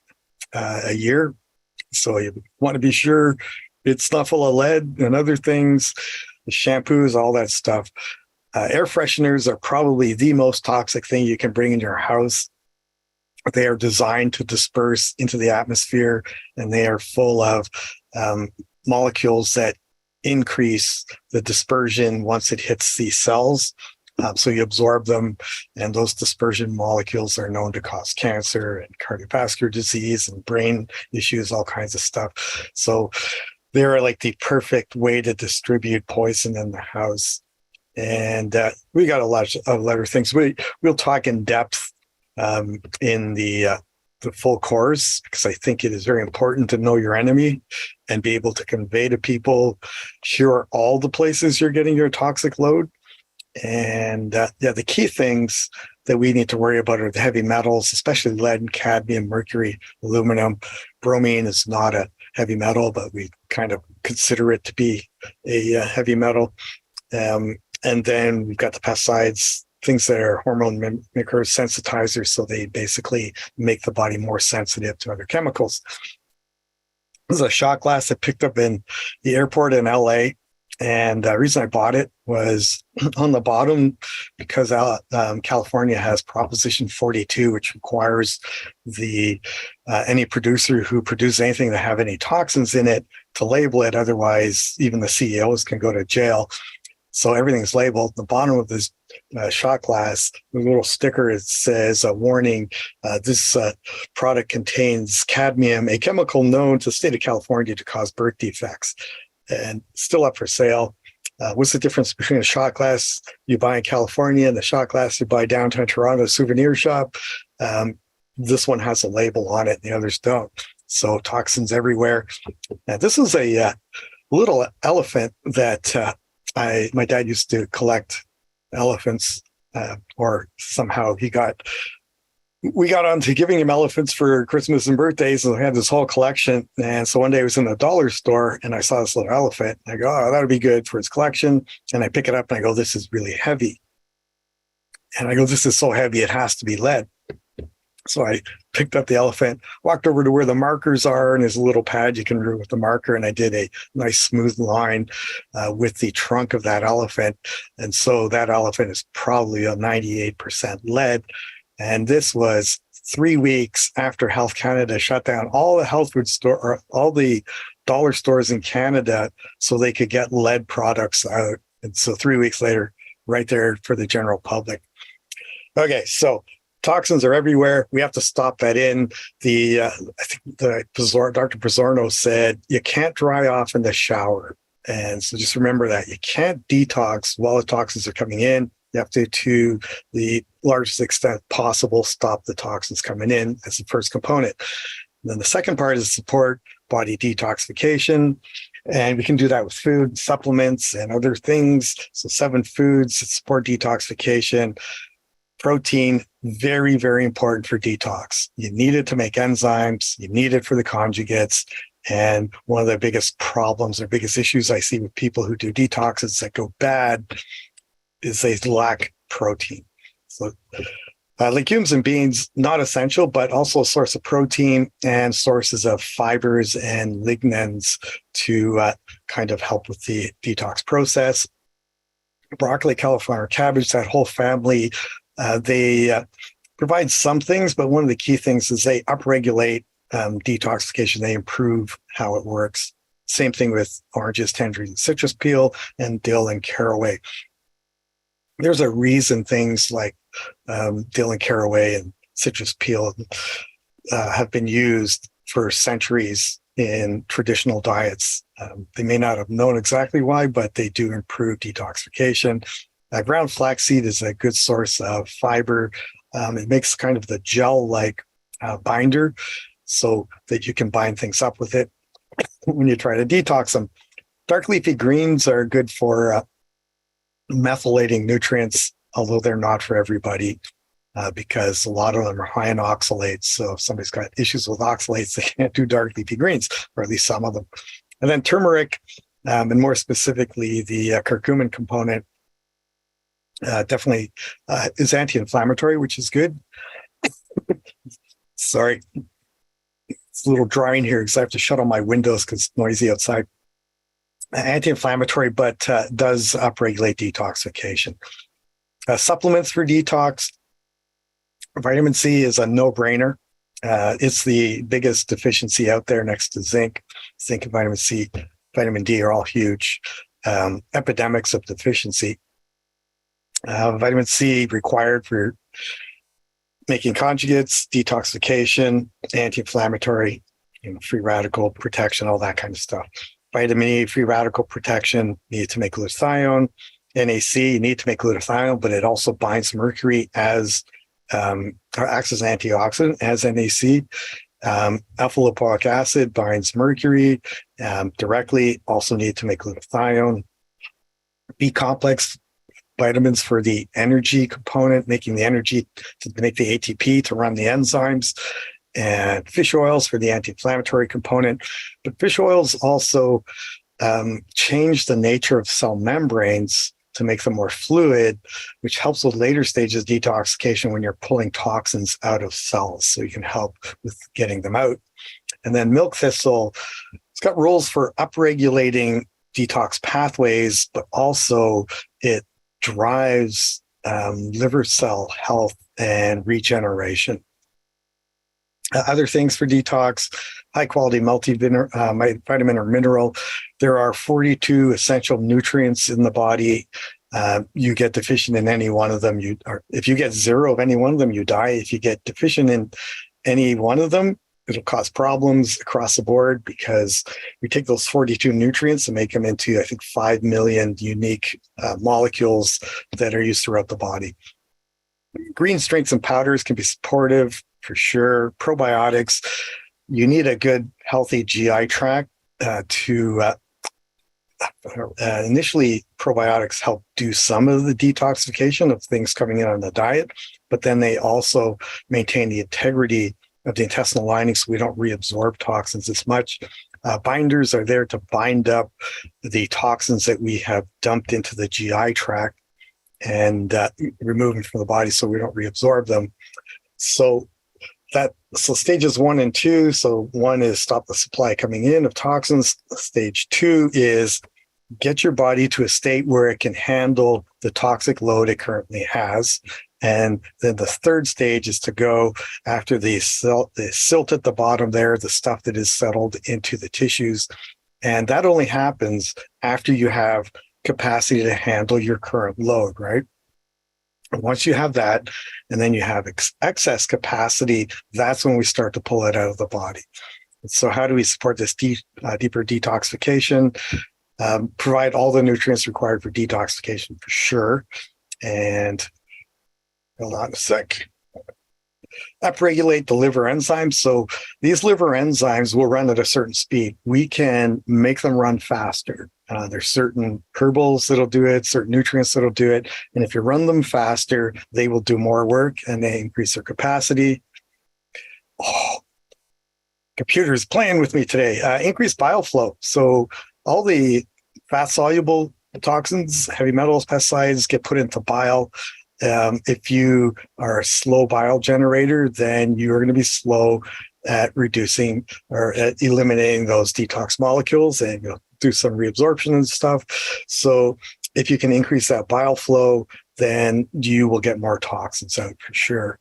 a year. So you want to be sure it's not full of lead and other things, the shampoos, all that stuff. Air fresheners are probably the most toxic thing you can bring in your house. They are designed to disperse into the atmosphere, and they are full of molecules that increase the dispersion once it hits the cells. So you absorb them, and those dispersion molecules are known to cause cancer and cardiovascular disease and brain issues, all kinds of stuff. So they're like the perfect way to distribute poison in the house. And we got a lot of other things. We'll talk in depth in the full course, because I think it is very important to know your enemy and be able to convey to people, here are all the places you're getting your toxic load. And the key things that we need to worry about are the heavy metals, especially lead and cadmium, mercury, aluminum. Bromine is not a heavy metal, but we kind of consider it to be a heavy metal. And then we've got the pesticides, things that are hormone mimickers, sensitizers, so they basically make the body more sensitive to other chemicals. This is a shot glass I picked up in the airport in LA. And the reason I bought it was on the bottom, because California has Proposition 42, which requires any producer who produces anything that have any toxins in it to label it. Otherwise, even the CEOs can go to jail. So everything's labeled. The bottom of this shot glass, the little sticker, it says a warning, this product contains cadmium, a chemical known to the state of California to cause birth defects, and still up for sale. What's the difference between a shot glass you buy in California and the shot glass you buy downtown Toronto souvenir shop? This one has a label on it, and the others don't. So toxins everywhere. Now, this is a little elephant that my dad used to collect elephants, or somehow we got onto giving him elephants for Christmas and birthdays, and we had this whole collection. And so one day I was in a dollar store and I saw this little elephant. And I go, oh, that'll be good for his collection. And I pick it up and I go, this is really heavy. And I go, this is so heavy, it has to be lead. So I picked up the elephant, walked over to where the markers are, and there's a little pad you can do with the marker. And I did a nice smooth line with the trunk of that elephant. And so that elephant is probably a 98% lead. And this was 3 weeks after Health Canada shut down all the health food store, or all the dollar stores in Canada, so they could get lead products out. And so 3 weeks later, right there for the general public. Okay, so toxins are everywhere. We have to stop that in. I think Dr. Pizzorno said, you can't dry off in the shower. And so just remember that. You can't detox while the toxins are coming in. You have to the largest extent possible, stop the toxins coming in as the first component. And then the second part is support body detoxification. And we can do that with food, supplements, and other things. So 7 foods that support detoxification. Protein, very, very important for detox. You need it to make enzymes. You need it for the conjugates. And one of the biggest problems or biggest issues I see with people who do detoxes that go bad is they lack protein. So Legumes and beans, not essential, but also a source of protein and sources of fibers and lignans to kind of help with the detox process. Broccoli, cauliflower, cabbage, that whole family, they provide some things, but one of the key things is they upregulate detoxification. They improve how it works. Same thing with oranges, tangerines, citrus peel, and dill and caraway. There's a reason things like dill and caraway and citrus peel have been used for centuries in traditional diets. They may not have known exactly why, but they do improve detoxification. Ground flaxseed is a good source of fiber. It makes kind of the gel-like binder so that you can bind things up with it when you try to detox them. Dark leafy greens are good for methylating nutrients, although they're not for everybody because a lot of them are high in oxalates. So if somebody's got issues with oxalates, they can't do dark leafy greens, or at least some of them. And then turmeric, and more specifically the curcumin component, definitely is anti-inflammatory, which is good. Sorry, it's a little dry in here because I have to shut all my windows because it's noisy outside. Anti-inflammatory, but does upregulate detoxification. Supplements for detox. Vitamin C is a no-brainer. It's the biggest deficiency out there next to zinc. Zinc and vitamin C, vitamin D are all huge epidemics of deficiency. Vitamin C required for making conjugates, detoxification, anti-inflammatory, free radical protection, all that kind of stuff. Vitamin E, free radical protection, need to make glutathione. NAC, you need to make glutathione, but it also binds mercury as acts as an antioxidant as NAC. Alpha lipoic acid binds mercury directly, also need to make glutathione. B complex vitamins for the energy component, making the energy to make the ATP to run the enzymes, and fish oils for the anti-inflammatory component. But fish oils also change the nature of cell membranes to make them more fluid, which helps with later stages of detoxification when you're pulling toxins out of cells. So you can help with getting them out. And then milk thistle, it's got roles for upregulating detox pathways, but also it drives liver cell health and regeneration. Other things for detox, high quality multivitamin or mineral. There are 42 essential nutrients in the body. You get deficient in any one of them. If you get zero of any one of them, you die. If you get deficient in any one of them, it'll cause problems across the board because we take those 42 nutrients and make them into, I think, 5 million unique molecules that are used throughout the body. Green strengths and powders can be supportive for sure. Probiotics, you need a good, healthy GI tract to initially probiotics help do some of the detoxification of things coming in on the diet, but then they also maintain the integrity of the intestinal lining so we don't reabsorb toxins as much. Binders are there to bind up the toxins that we have dumped into the GI tract and remove them from the body so we don't reabsorb them. So stages 1 and 2. So 1 is stop the supply coming in of toxins. Stage 2 is get your body to a state where it can handle the toxic load it currently has. And then the third stage is to go after the silt at the bottom there, the stuff that is settled into the tissues. And that only happens after you have capacity to handle your current load, right? Once you have that, and then you have excess capacity, that's when we start to pull it out of the body. So how do we support this deeper detoxification? Provide all the nutrients required for detoxification for sure. And hold on a sec. Upregulate the liver enzymes. So these liver enzymes will run at a certain speed. We can make them run faster. There's certain herbals that'll do it, certain nutrients that'll do it. And if you run them faster, they will do more work and they increase their capacity. Oh, computer's playing with me today. Increase bile flow. So all the fat-soluble toxins, heavy metals, pesticides get put into bile. If you are a slow bile generator, then you're going to be slow at reducing or at eliminating those detox molecules, and you'll do some reabsorption and stuff. So if you can increase that bile flow, then you will get more toxins out for sure.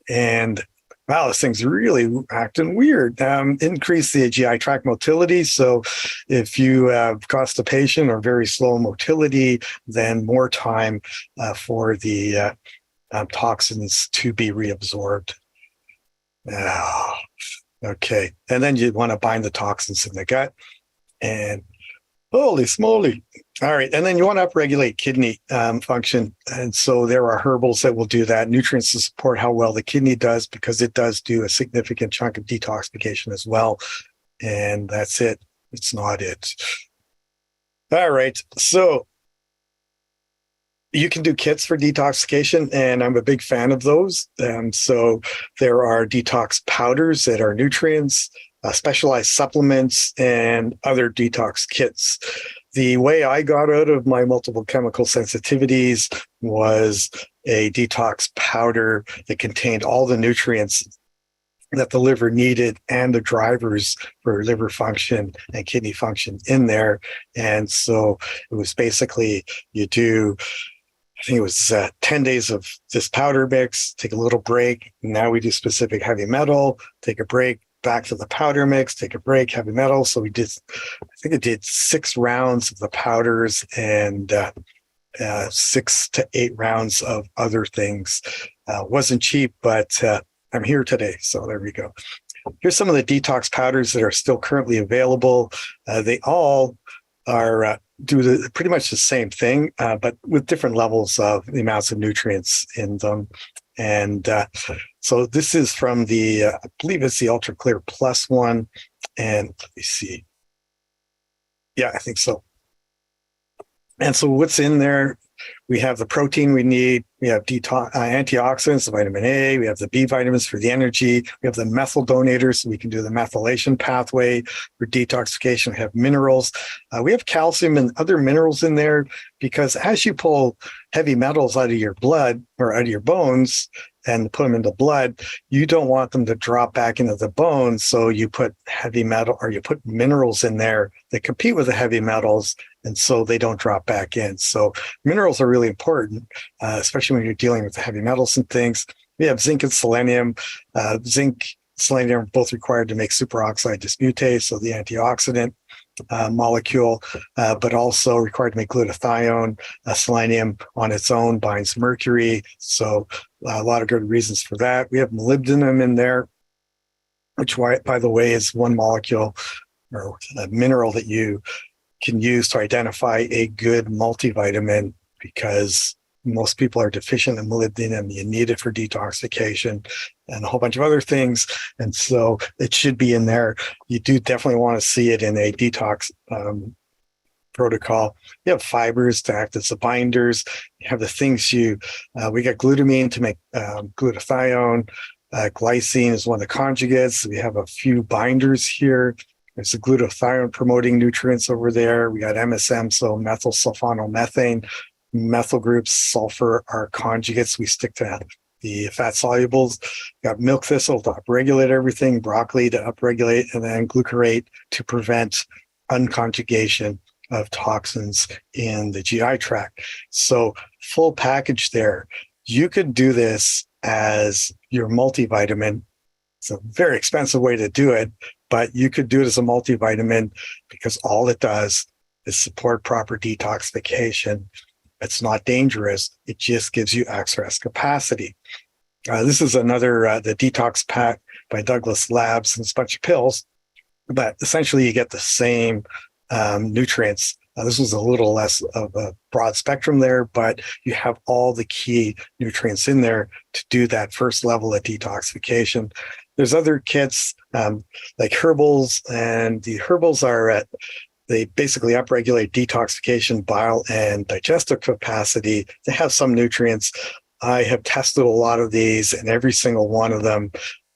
And wow, this thing's really acting weird. Increase the GI tract motility. So if you have constipation or very slow motility, then more time for the toxins to be reabsorbed. Okay. And then you want to bind the toxins in the gut. And holy smoly. All right. And then you want to upregulate kidney function. And so there are herbals that will do that, nutrients to support how well the kidney does, because it does do a significant chunk of detoxification as well. And that's it. It's not it. All right. So you can do kits for detoxification, and I'm a big fan of those. So there are detox powders that are nutrients, specialized supplements, and other detox kits. The way I got out of my multiple chemical sensitivities was a detox powder that contained all the nutrients that the liver needed and the drivers for liver function and kidney function in there. And so it was basically, you do, I think it was 10 days of this powder mix, take a little break. Now we do specific heavy metal, take a break, back to the powder mix, take a break, heavy metal. So we did, I think it did 6 rounds of the powders and 6 to 8 rounds of other things. Wasn't cheap, but I'm here today. So there we go. Here's some of the detox powders that are still currently available. They all are do pretty much the same thing, but with different levels of the amounts of nutrients in them. And so this is from the, I believe it's the Ultra Clear Plus one. And let me see. Yeah, I think so. And so what's in there? We have the protein we need. We have antioxidants, the vitamin A. We have the B vitamins for the energy. We have the methyl donators, so we can do the methylation pathway for detoxification. We have minerals. We have calcium and other minerals in there, because as you pull heavy metals out of your blood or out of your bones and put them into blood, you don't want them to drop back into the bones. So you put heavy metal, or you put minerals in there that compete with the heavy metals, and so they don't drop back in. So minerals are really important, especially when you're dealing with the heavy metals and things. We have zinc and selenium. Zinc, selenium are both required to make superoxide dismutase, so the antioxidant molecule, but also required to make glutathione. Selenium on its own binds mercury, so a lot of good reasons for that. We have molybdenum in there, which, by the way, is one molecule or a mineral that you can use to identify a good multivitamin, because most people are deficient in molybdenum. You need it for detoxification and a whole bunch of other things. And so it should be in there. You do definitely want to see it in a detox protocol. You have fibers to act as the binders. You have the things we got glutamine to make glutathione. Glycine is one of the conjugates. We have a few binders here. There's the glutathione promoting nutrients over there. We got MSM, so methyl sulfonomethane. Methyl groups, sulfur are conjugates. We stick to the fat solubles. Got milk thistle to upregulate everything, broccoli to upregulate, and then glucarate to prevent unconjugation of toxins in the GI tract. So full package there. You could do this as your multivitamin. It's a very expensive way to do it, but you could do it as a multivitamin, because all it does is support proper detoxification. It's not dangerous. It just gives you excess capacity. This is another, the Detox Pack by Douglas Labs, and it's a bunch of pills, but essentially you get the same nutrients. This was a little less of a broad spectrum there, but you have all the key nutrients in there to do that first level of detoxification. There's other kits like herbals, and the herbals are they basically upregulate detoxification, bile, and digestive capacity. They have some nutrients. I have tested a lot of these, and every single one of them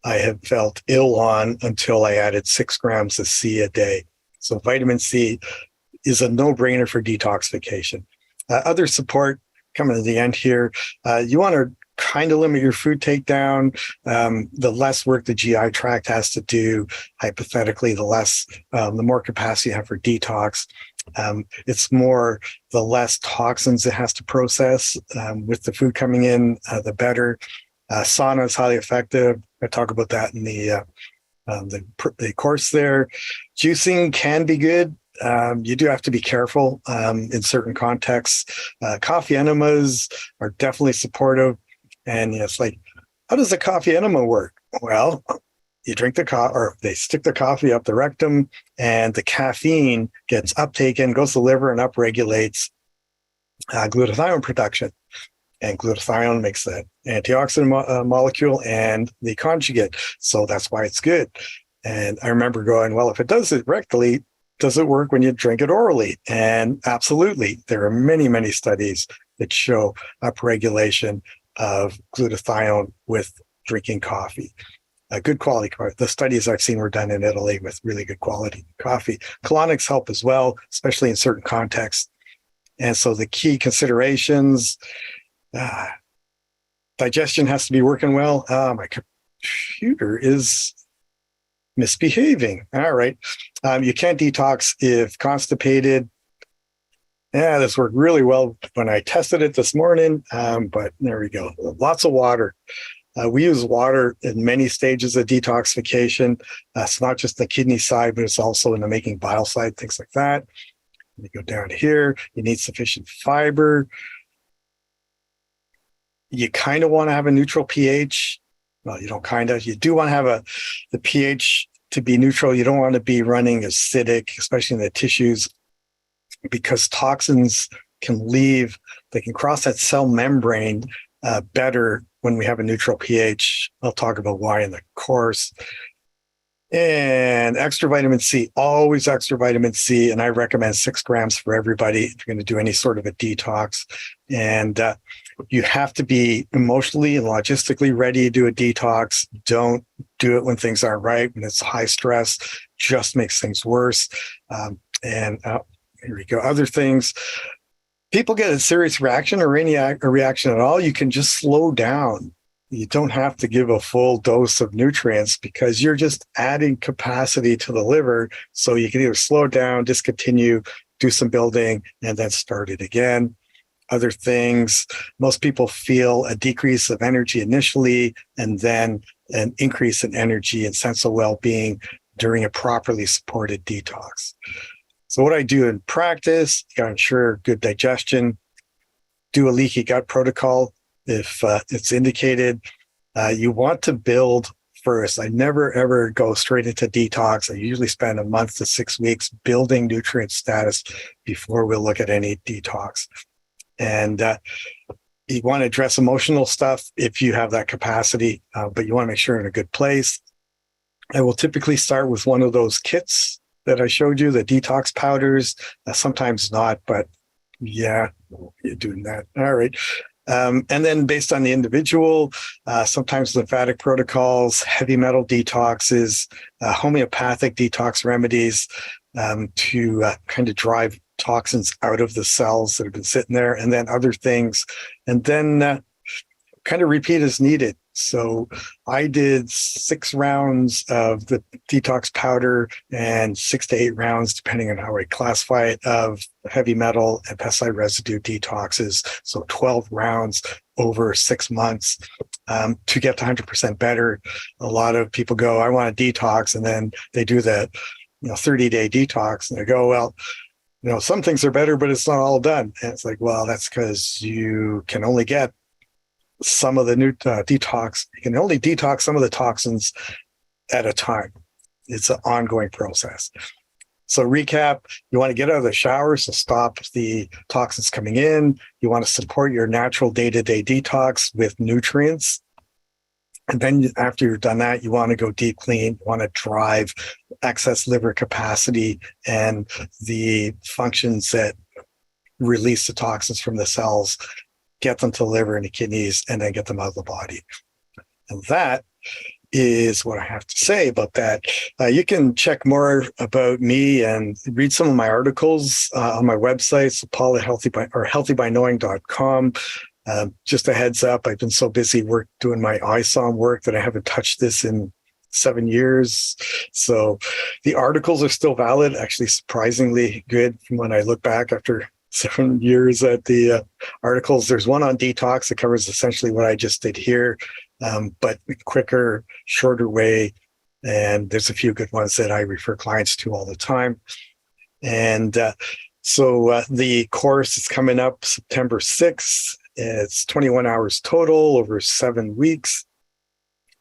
I have felt ill on until I added 6 grams of C a day. So vitamin C is a no-brainer for detoxification. Other support coming to the end here. You want to kind of limit your food takedown. The less work the GI tract has to do, hypothetically, the more capacity you have for detox. It's more, the less toxins it has to process with the food coming in, the better. Sauna is highly effective. I talk about that in the course there. Juicing can be good. You do have to be careful in certain contexts. Coffee enemas are definitely supportive. And it's like, how does a coffee enema work? Well, you drink the coffee, or they stick the coffee up the rectum, and the caffeine gets uptaken, goes to the liver, and upregulates glutathione production. And glutathione makes that antioxidant molecule and the conjugate. So that's why it's good. And I remember going, well, if it does it rectally, does it work when you drink it orally? And absolutely. There are many, many studies that show upregulation of glutathione with drinking coffee. Good quality coffee. The studies I've seen were done in Italy with really good quality coffee. Colonics help as well, especially in certain contexts. And so the key considerations, digestion has to be working well. My computer is misbehaving. All right. You can't detox if constipated. Yeah, this worked really well when I tested it this morning, but there we go. Lots of water. We use water in many stages of detoxification. It's not just the kidney side, but it's also in the making bile side, things like that. You go down to here. You need sufficient fiber. You kind of want to have a neutral pH. Well, you don't kind of. You do want to have the pH to be neutral. You don't want to be running acidic, especially in the tissues, because toxins can leave, they can cross that cell membrane better when we have a neutral pH. I'll talk about why in the course. And extra vitamin C, always extra vitamin C. And I recommend 6 grams for everybody if you're going to do any sort of a detox. And you have to be emotionally and logistically ready to do a detox. Don't do it when things aren't right, when it's high stress, just makes things worse. Here we go. Other things. People get a serious reaction or any reaction at all, you can just slow down. You don't have to give a full dose of nutrients because you're just adding capacity to the liver. So you can either slow down, discontinue, do some building, and then start it again. Other things, most people feel a decrease of energy initially and then an increase in energy and sense of well-being during a properly supported detox. So what I do in practice, you got to ensure good digestion, do a leaky gut protocol if it's indicated. You want to build first. I never, ever go straight into detox. I usually spend a month to 6 weeks building nutrient status before we'll look at any detox. And you want to address emotional stuff if you have that capacity, but you want to make sure you're in a good place. I will typically start with one of those kits that I showed you, the detox powders, sometimes not, but yeah, you're doing that. All right. And then based on the individual, sometimes lymphatic protocols, heavy metal detoxes, homeopathic detox remedies to kind of drive toxins out of the cells that have been sitting there, and then other things. And then kind of repeat as needed. So I did 6 rounds of the detox powder and 6 to 8 rounds, depending on how I classify it, of heavy metal and pesticide residue detoxes. So 12 rounds over 6 months to get to 100% better. A lot of people go, I want a detox, and then they do the 30-day detox, and they go, well, some things are better, but it's not all done. And it's like, well, that's because you can only get some of the new detox. You can only detox some of the toxins at a time. It's an ongoing process. So recap, you want to get out of the showers to stop the toxins coming in. You want to support your natural day-to-day detox with nutrients. And then after you've done that, you want to go deep clean. You want to drive excess liver capacity and the functions that release the toxins from the cells, get them to the liver and the kidneys, and then get them out of the body. And that is what I have to say about that. You can check more about me and read some of my articles on my website, so healthybyknowing.com. Just a heads up, I've been so busy doing my ISOM work that I haven't touched this in 7 years. So the articles are still valid, actually surprisingly good from when I look back after 7 years at the articles. There's one on detox that covers essentially what I just did here, but quicker, shorter way. And there's a few good ones that I refer clients to all the time. And so the course is coming up September 6th. It's 21 hours total over 7 weeks.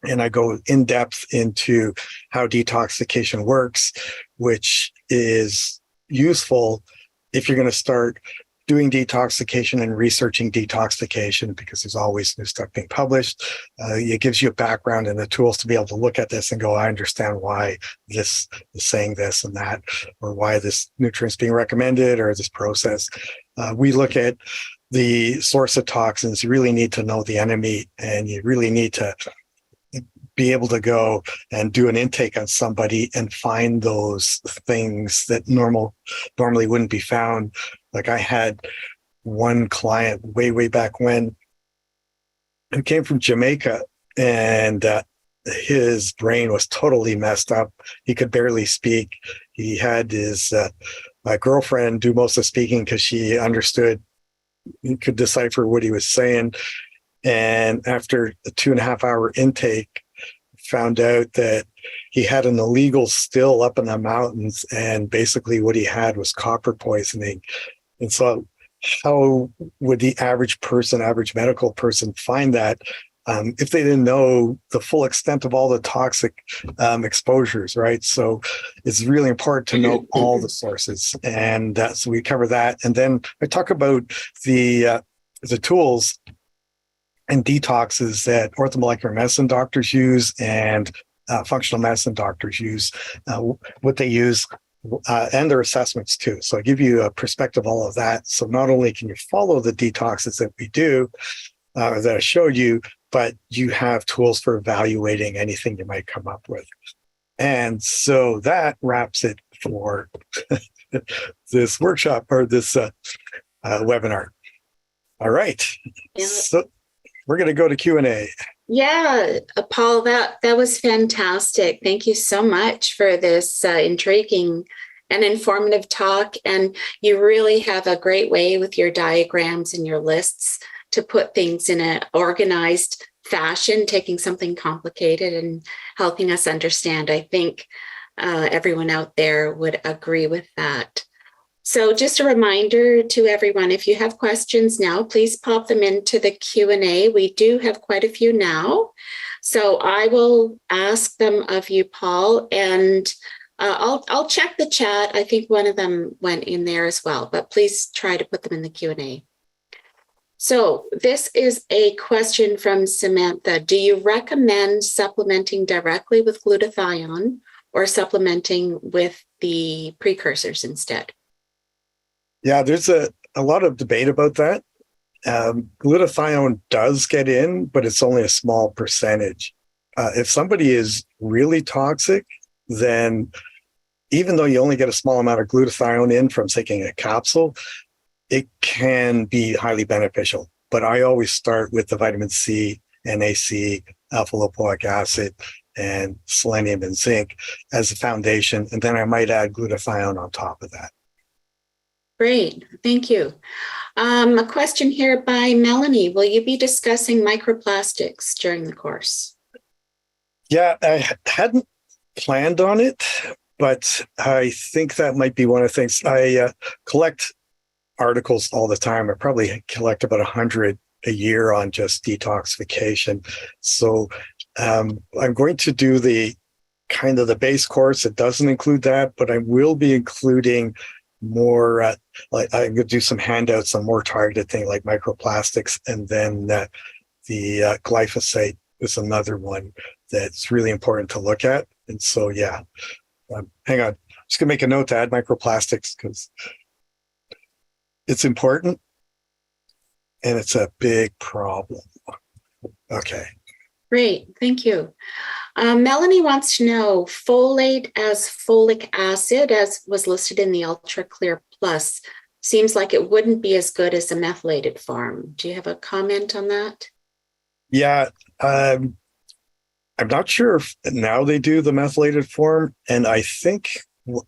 And I go in depth into how detoxification works, which is useful if you're going to start doing detoxification and researching detoxification, because there's always new stuff being published. It gives you a background and the tools to be able to look at this and go, I understand why this is saying this and that, or why this nutrient's being recommended, or this process. We look at the source of toxins. You really need to know the enemy, and you really need to be able to go and do an intake on somebody and find those things that normally wouldn't be found. Like I had one client way back when who came from Jamaica, and his brain was totally messed up. He could barely speak. He had his girlfriend do most of the speaking because she understood, he could decipher what he was saying. And after a 2.5 hour intake, found out that he had an illegal still up in the mountains, and basically what he had was copper poisoning. And so how would the average medical person find that if they didn't know the full extent of all the toxic exposures, right? So it's really important to know all the sources, and so we cover that. And then I talk about the tools and detoxes that orthomolecular medicine doctors use and functional medicine doctors use, what they use, and their assessments too. So I give you a perspective of all of that. So not only can you follow the detoxes that we do, that I showed you, but you have tools for evaluating anything you might come up with. And so that wraps it for this workshop, or this webinar. All right. Yeah. So we're going to go to Q&A. Yeah, Paul, that was fantastic. Thank you so much for this intriguing and informative talk. And you really have a great way with your diagrams and your lists to put things in an organized fashion, taking something complicated and helping us understand. I think everyone out there would agree with that. So just a reminder to everyone, if you have questions now, please pop them into the Q&A. We do have quite a few now. So I will ask them of you, Paul, and I'll check the chat. I think one of them went in there as well, but please try to put them in the Q&A. So this is a question from Samantha. Do you recommend supplementing directly with glutathione or supplementing with the precursors instead? Yeah, there's a lot of debate about that. Glutathione does get in, but it's only a small percentage. If somebody is really toxic, then even though you only get a small amount of glutathione in from taking a capsule, it can be highly beneficial. But I always start with the vitamin C, NAC, alpha lipoic acid, and selenium and zinc as a foundation. And then I might add glutathione on top of that. Great, thank you. A question here by Melanie. Will you be discussing microplastics during the course? Yeah, I hadn't planned on it, but I think that might be one of the things. I collect articles all the time. I probably collect about 100 a year on just detoxification. So I'm going to do the kind of the base course. It doesn't include that, but I will be including more, like I'm going to do some handouts on more targeted thing like microplastics. And then the glyphosate is another one that's really important to look at. And so, yeah, hang on. I'm just going to make a note to add microplastics because it's important and it's a big problem. Okay. Great, thank you. Melanie wants to know folate as folic acid, as was listed in the Ultra Clear Plus, seems like it wouldn't be as good as a methylated form. Do you have a comment on that? Yeah, I'm not sure if now they do the methylated form, and I think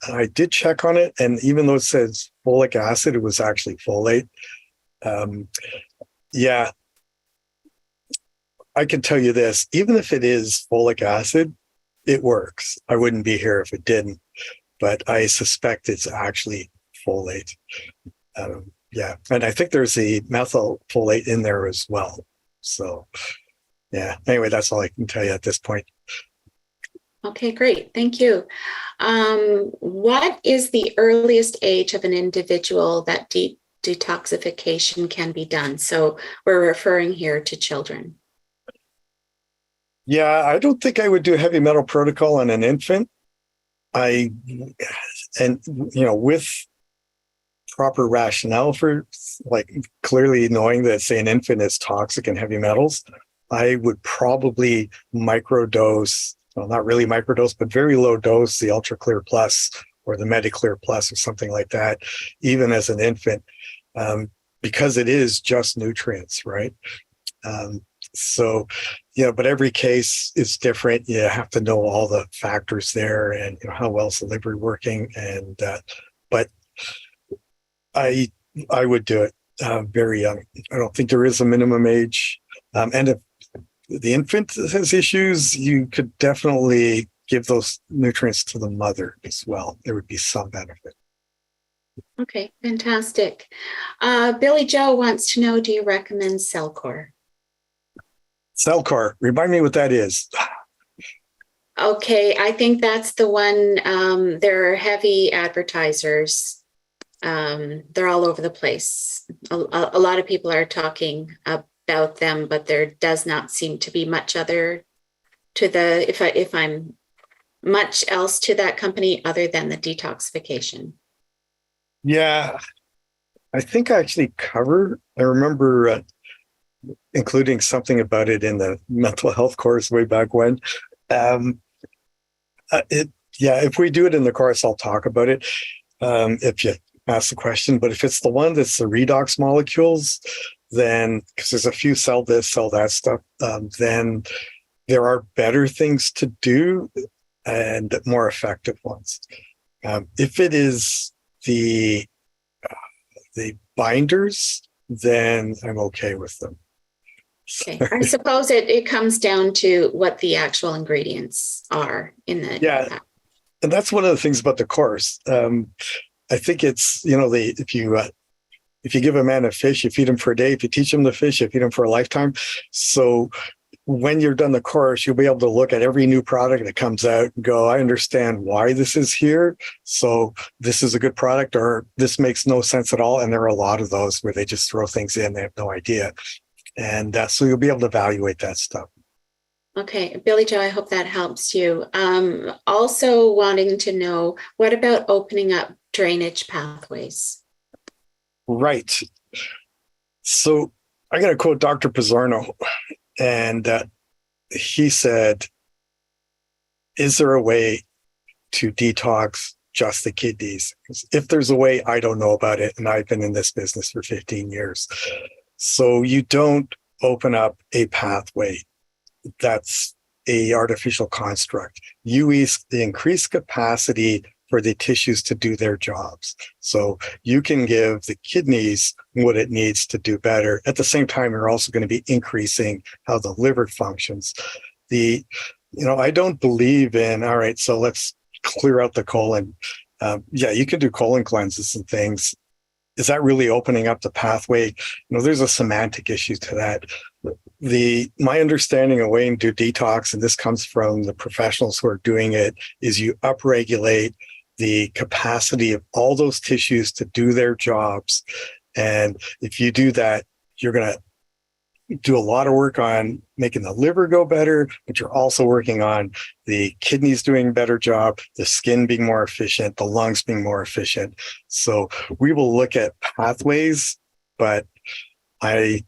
I did check on it, and even though it says folic acid, it was actually folate. Yeah, I can tell you this, even if it is folic acid, it works. I wouldn't be here if it didn't, but I suspect it's actually folate. Yeah, and I think there's a methyl folate in there as well. So, yeah, anyway, that's all I can tell you at this point. Okay, great. Thank you. What is the earliest age of an individual that detoxification can be done? So we're referring here to children. Yeah, I don't think I would do a heavy metal protocol on an infant. With proper rationale for like clearly knowing that, say, an infant is toxic in heavy metals, I would probably microdose, well, not really microdose, but very low dose the Ultra Clear Plus or the Mediclear Plus or something like that, even as an infant, because it is just nutrients, right? But every case is different. You have to know all the factors there and how well is the liver working. But I would do it very young. I don't think there is a minimum age. And if the infant has issues, you could definitely give those nutrients to the mother as well. There would be some benefit. Okay, fantastic. Billy Joe wants to know, do you recommend Cellcore? Cellcore, remind me what that is. Okay, I think that's the one. They're heavy advertisers. They're all over the place. A lot of people are talking about them, but there does not seem to be much other to the, if I'm much else to that company other than the detoxification. Yeah, I think I actually I remember including something about it in the mental health course way back when. If we do it in the course, I'll talk about it. If you ask the question, but if it's the one that's the redox molecules, then because there's a few sell this, sell that stuff, then there are better things to do and more effective ones. If it is the binders, then I'm okay with them. Okay. I suppose it comes down to what the actual ingredients are in the. Yeah, and that's one of the things about the course. I think it's if you give a man a fish, you feed him for a day. If you teach him the fish, you feed him for a lifetime. So when you're done the course, you'll be able to look at every new product that comes out and go, I understand why this is here. So this is a good product, or this makes no sense at all. And there are a lot of those where they just throw things in, they have no idea. And so you'll be able to evaluate that stuff. Okay, Billy Joe, I hope that helps you. Also wanting to know, what about opening up drainage pathways? Right. So I'm going to quote Dr. Pizzorno, and he said, is there a way to detox just the kidneys? If there's a way, I don't know about it. And I've been in this business for 15 years. So you don't open up a pathway. That's a artificial construct. You increase capacity for the tissues to do their jobs. So you can give the kidneys what it needs to do better. At the same time, you're also going to be increasing how the liver functions. I don't believe in, all right, so let's clear out the colon. You can do colon cleanses and things. Is that really opening up the pathway? There's a semantic issue to that. My understanding of way to do detox, and this comes from the professionals who are doing it, is you upregulate the capacity of all those tissues to do their jobs. And if you do that, you're going to do a lot of work on making the liver go better, but you're also working on the kidneys doing a better job, the skin being more efficient, the lungs being more efficient. So we will look at pathways, but I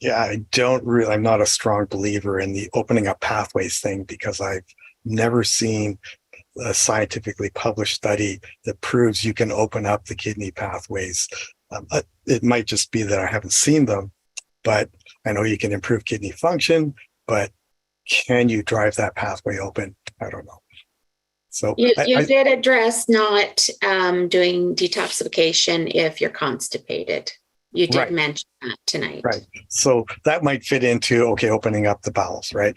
Yeah, I'm not a strong believer in the opening up pathways thing because I've never seen a scientifically published study that proves you can open up the kidney pathways. It might just be that I haven't seen them, but I know you can improve kidney function, but can you drive that pathway open? I don't know. So you did address not doing detoxification if you're constipated. You did mention that tonight. Right. So that might fit into, okay, opening up the bowels, right?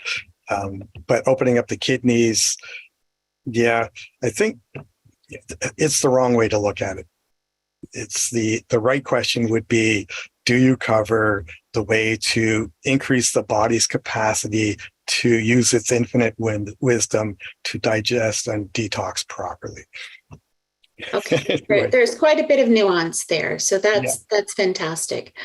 But opening up the kidneys, yeah, I think it's the wrong way to look at it. It's the right question would be, do you cover the way to increase the body's capacity to use its infinite wisdom to digest and detox properly? Okay, there's quite a bit of nuance there. So that's fantastic.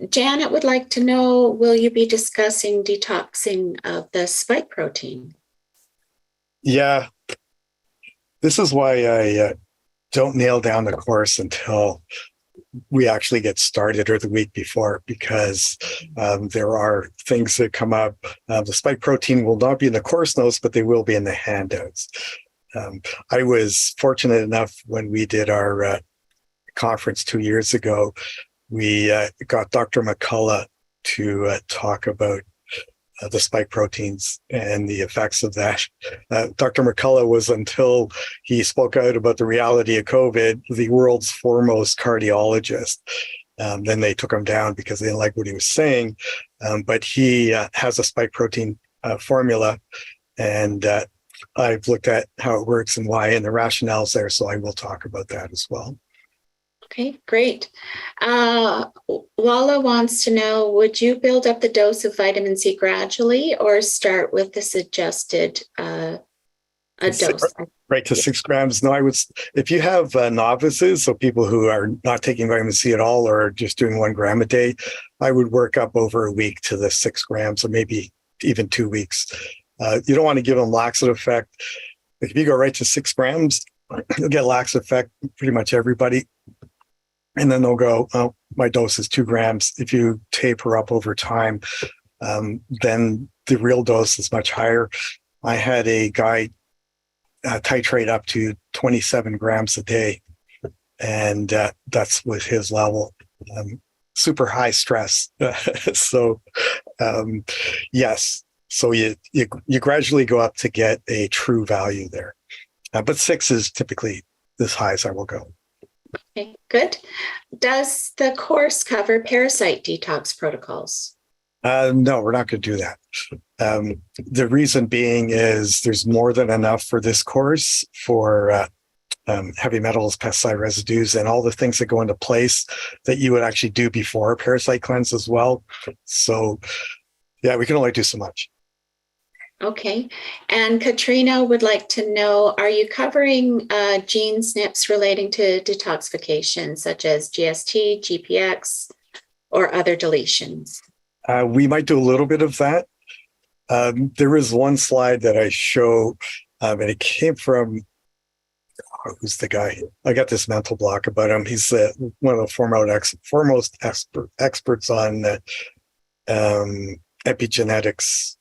Janet would like to know, will you be discussing detoxing of the spike protein? Yeah, this is why I don't nail down the course until we actually get started or the week before, because there are things that come up. The spike protein will not be in the course notes, but they will be in the handouts. I was fortunate enough when we did our conference 2 years ago, we got Dr. McCullough to talk about the spike proteins and the effects of that. Dr. McCullough was, until he spoke out about the reality of COVID, the world's foremost cardiologist. Then they took him down because they didn't like what he was saying. But he has a spike protein formula, and I've looked at how it works and why and the rationales there. So I will talk about that as well. Okay, great. Walla wants to know, would you build up the dose of vitamin C gradually or start with the suggested dose? Right, to 6 grams. No, I would, if you have novices, so people who are not taking vitamin C at all or just doing 1 gram a day, I would work up over a week to the 6 grams or maybe even 2 weeks. You don't want to give them laxative effect. If you go right to 6 grams, you'll get laxative effect pretty much everybody. And then they'll go, oh, my dose is 2 grams. If you taper up over time, then the real dose is much higher. I had a guy titrate up to 27 grams a day, and that's with his level. Super high stress. So, yes. So you gradually go up to get a true value there. But 6 is typically as high as I will go. Okay, good. Does the course cover parasite detox protocols? No, we're not going to do that. The reason being is there's more than enough for this course for heavy metals, pesticide residues, and all the things that go into place that you would actually do before a parasite cleanse as well. So, yeah, we can only do so much. Okay. And Katrina would like to know, are you covering gene SNPs relating to detoxification, such as GST, GPX, or other deletions? We might do a little bit of that. There is one slide that I show, and it came from, who's the guy? I got this mental block about him. He's one of the foremost experts on epigenetics.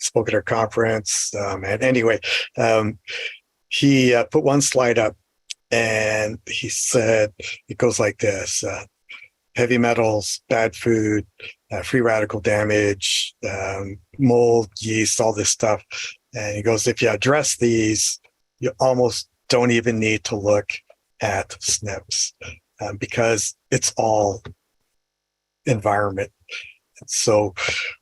Spoke at our conference. And anyway, he put one slide up and he said, it goes like this: heavy metals, bad food, free radical damage, mold, yeast, all this stuff. And he goes, if you address these, you almost don't even need to look at SNPs because it's all environment. So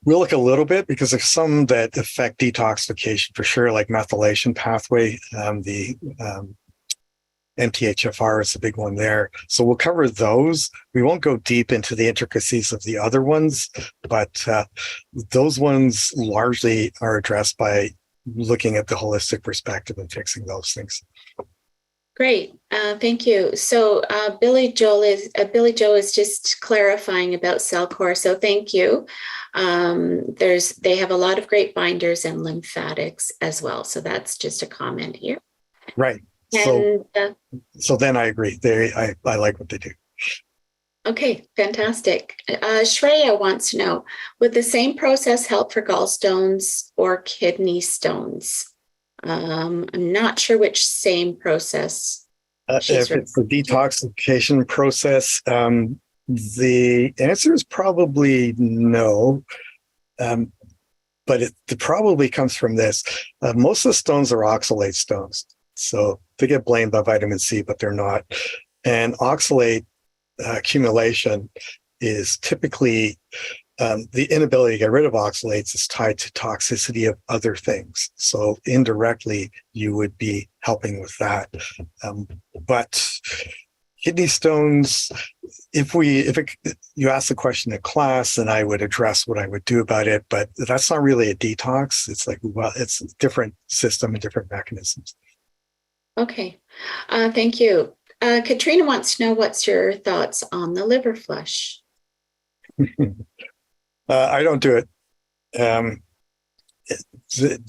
we'll look a little bit because there's some that affect detoxification for sure, like methylation pathway. The MTHFR is a big one there. So we'll cover those. We won't go deep into the intricacies of the other ones, but those ones largely are addressed by looking at the holistic perspective and fixing those things. Great, thank you. So Billy Joe is just clarifying about CellCore. So thank you. They have a lot of great binders and lymphatics as well. So that's just a comment here. Right. And, so then I agree. I like what they do. Okay, fantastic. Shreya wants to know, would the same process help for gallstones or kidney stones? I'm not sure which same process she's If it's the detoxification process, the answer is probably no. But it probably comes from this. Most of the stones are oxalate stones. So they get blamed by vitamin C, but they're not. And oxalate accumulation is typically the inability to get rid of oxalates is tied to toxicity of other things. So indirectly, you would be helping with that. But kidney stones, you ask the question in class, then I would address what I would do about it. But that's not really a detox. It's like, well, it's a different system and different mechanisms. Okay, thank you. Katrina wants to know, what's your thoughts on the liver flush? I don't do it.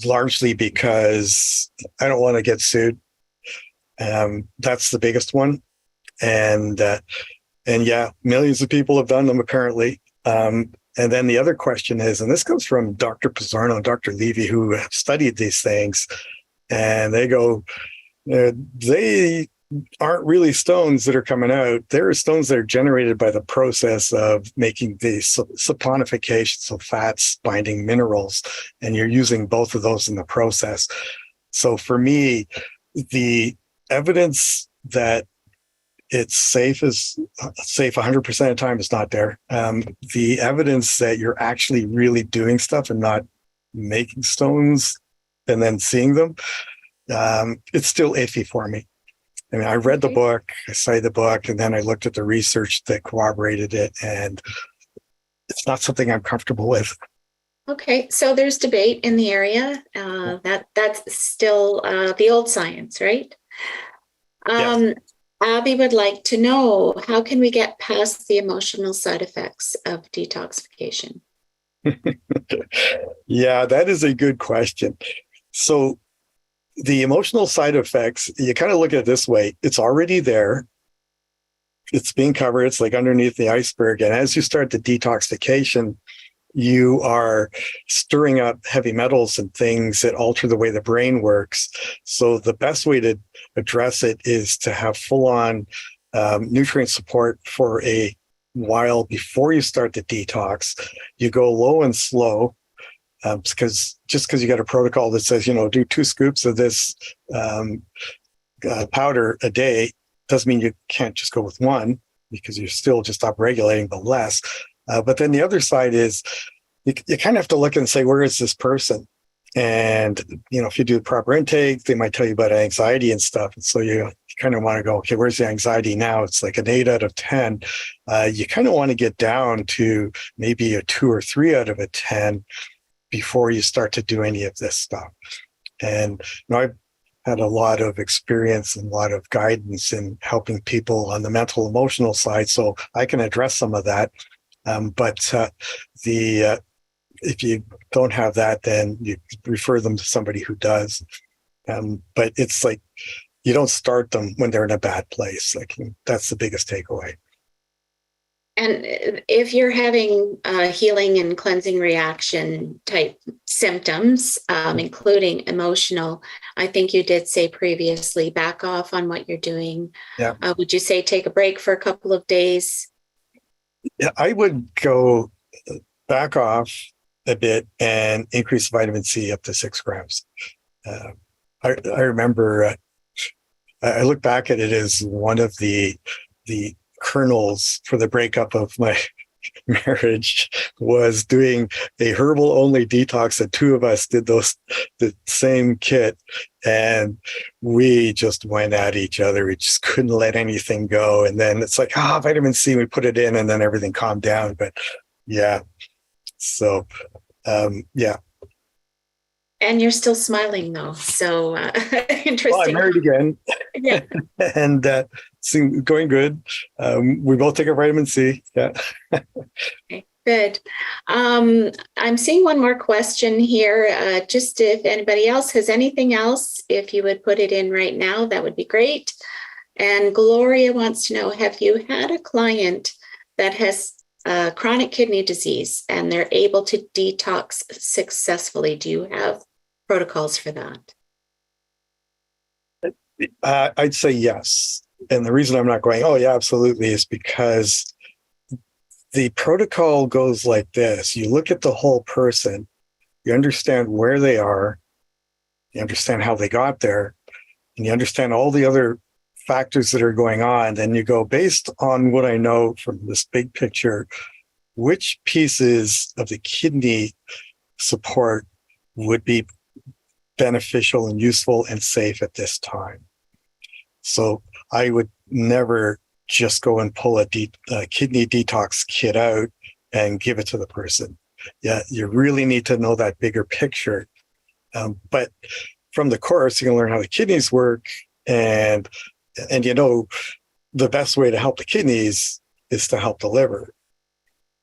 Largely because I don't want to get sued. That's the biggest one. And yeah, millions of people have done them apparently. And then the other question is, and this comes from Dr. Pizzarno and Dr. Levy, who have studied these things, and they go, they aren't really stones that are coming out. There are stones that are generated by the process of making the saponification, so fats binding minerals, and you're using both of those in the process. So for me, the evidence that it's safe 100% of the time is not there. The evidence that you're actually really doing stuff and not making stones and then seeing them, it's still iffy for me. I mean, I read the book, I cited the book, and then I looked at the research that corroborated it, and it's not something I'm comfortable with. Okay, so there's debate in the area. That's still the old science, right? Yes. Abby would like to know, how can we get past the emotional side effects of detoxification? Yeah, that is a good question. So the emotional side effects, you kind of look at it this way. It's already there. It's being covered. It's like underneath the iceberg. And as you start the detoxification, you are stirring up heavy metals and things that alter the way the brain works. So the best way to address it is to have full-on nutrient support for a while before you start the detox. You go low and slow. Because you got a protocol that says, do 2 scoops of this powder a day, doesn't mean you can't just go with 1, because you're still just upregulating, but less. But then the other side is you kind of have to look and say, where is this person? And, if you do the proper intake, they might tell you about anxiety and stuff. And so you kind of want to go, okay, where's the anxiety now? It's like an 8 out of 10. You kind of want to get down to maybe a 2 or 3 out of a 10 before you start to do any of this stuff. And I've had a lot of experience and a lot of guidance in helping people on the mental emotional side, so I can address some of that. But if you don't have that, then you refer them to somebody who does. But it's like, you don't start them when they're in a bad place. Like, that's the biggest takeaway. And if you're having healing and cleansing reaction type symptoms, including emotional, I think you did say previously, back off on what you're doing. Yeah. Would you say take a break for a couple of days? Yeah, I would go back off a bit and increase vitamin C up to 6 grams. I remember, I look back at it as one of the kernels for the breakup of my marriage was doing a herbal only detox, and 2 of us did the same kit, and we just went at each other. We just couldn't let anything go. And then it's like, vitamin C, we put it in, and then everything calmed down. But yeah, so yeah. And you're still smiling though, so interesting. Well, I'm married again. Yeah. And it's going good. We both take our vitamin C. Yeah. Okay, good. I'm seeing one more question here. Just if anybody else has anything else, if you would put it in right now, that would be great. And Gloria wants to know, have you had a client that has chronic kidney disease and they're able to detox successfully? Do you have protocols for that? I'd say yes. And the reason I'm not going, oh, yeah, absolutely, is because the protocol goes like this. You look at the whole person, you understand where they are, you understand how they got there, and you understand all the other factors that are going on. Then you go, based on what I know from this big picture, which pieces of the kidney support would be beneficial and useful and safe at this time. So I would never just go and pull a kidney detox kit out and give it to the person. Yeah, you really need to know that bigger picture. But from the course, you can learn how the kidneys work, and you know, the best way to help the kidneys is to help the liver.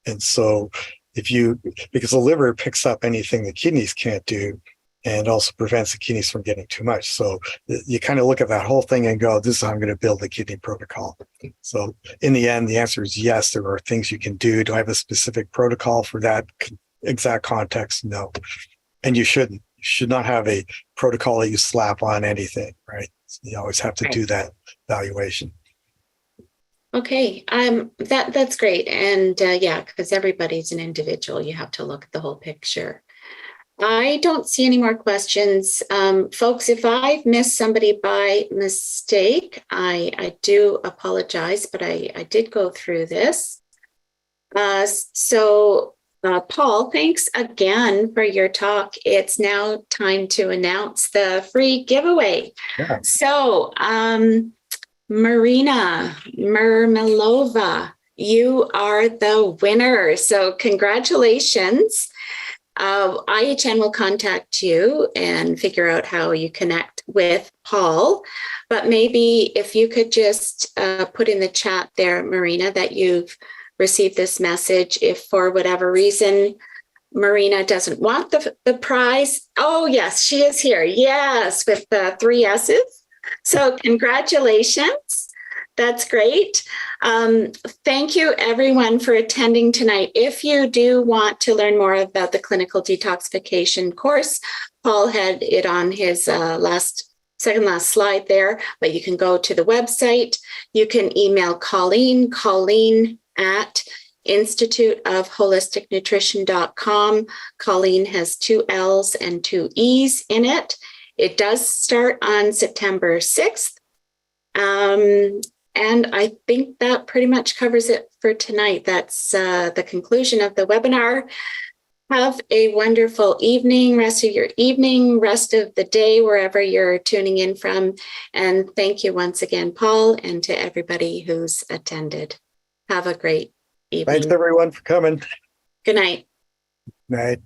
And so because the liver picks up anything the kidneys can't do, and also prevents the kidneys from getting too much. So you kind of look at that whole thing and go, this is how I'm going to build the kidney protocol. So in the end, the answer is yes, there are things you can do. Do I have a specific protocol for that exact context? No. And you shouldn't. You should not have a protocol that you slap on anything, right? You always have to do that evaluation. Okay, that's great. And yeah, because everybody's an individual, you have to look at the whole picture. I don't see any more questions. Folks, if I've missed somebody by mistake, I do apologize, but I did go through this. Paul, thanks again for your talk. It's now time to announce the free giveaway. Yeah. So, Marina Mermelova, you are the winner. So congratulations. IHN will contact you and figure out how you connect with Paul. But maybe if you could just put in the chat there, Marina, that you've received this message. If for whatever reason Marina doesn't want the prize. Oh, yes, she is here. Yes, with the 3 S's. So congratulations. That's great. Thank you, everyone, for attending tonight. If you do want to learn more about the clinical detoxification course, Paul had it on his second last slide there, but you can go to the website. You can email Colleen at instituteofholisticnutrition.com. Colleen has 2 L's and 2 E's in it. It does start on September 6th. And I think that pretty much covers it for tonight. That's the conclusion of the webinar. Have a wonderful evening, rest of your evening, rest of the day, wherever you're tuning in from. And thank you once again, Paul, and to everybody who's attended. Have a great evening. Thanks, everyone, for coming. Good night. Night.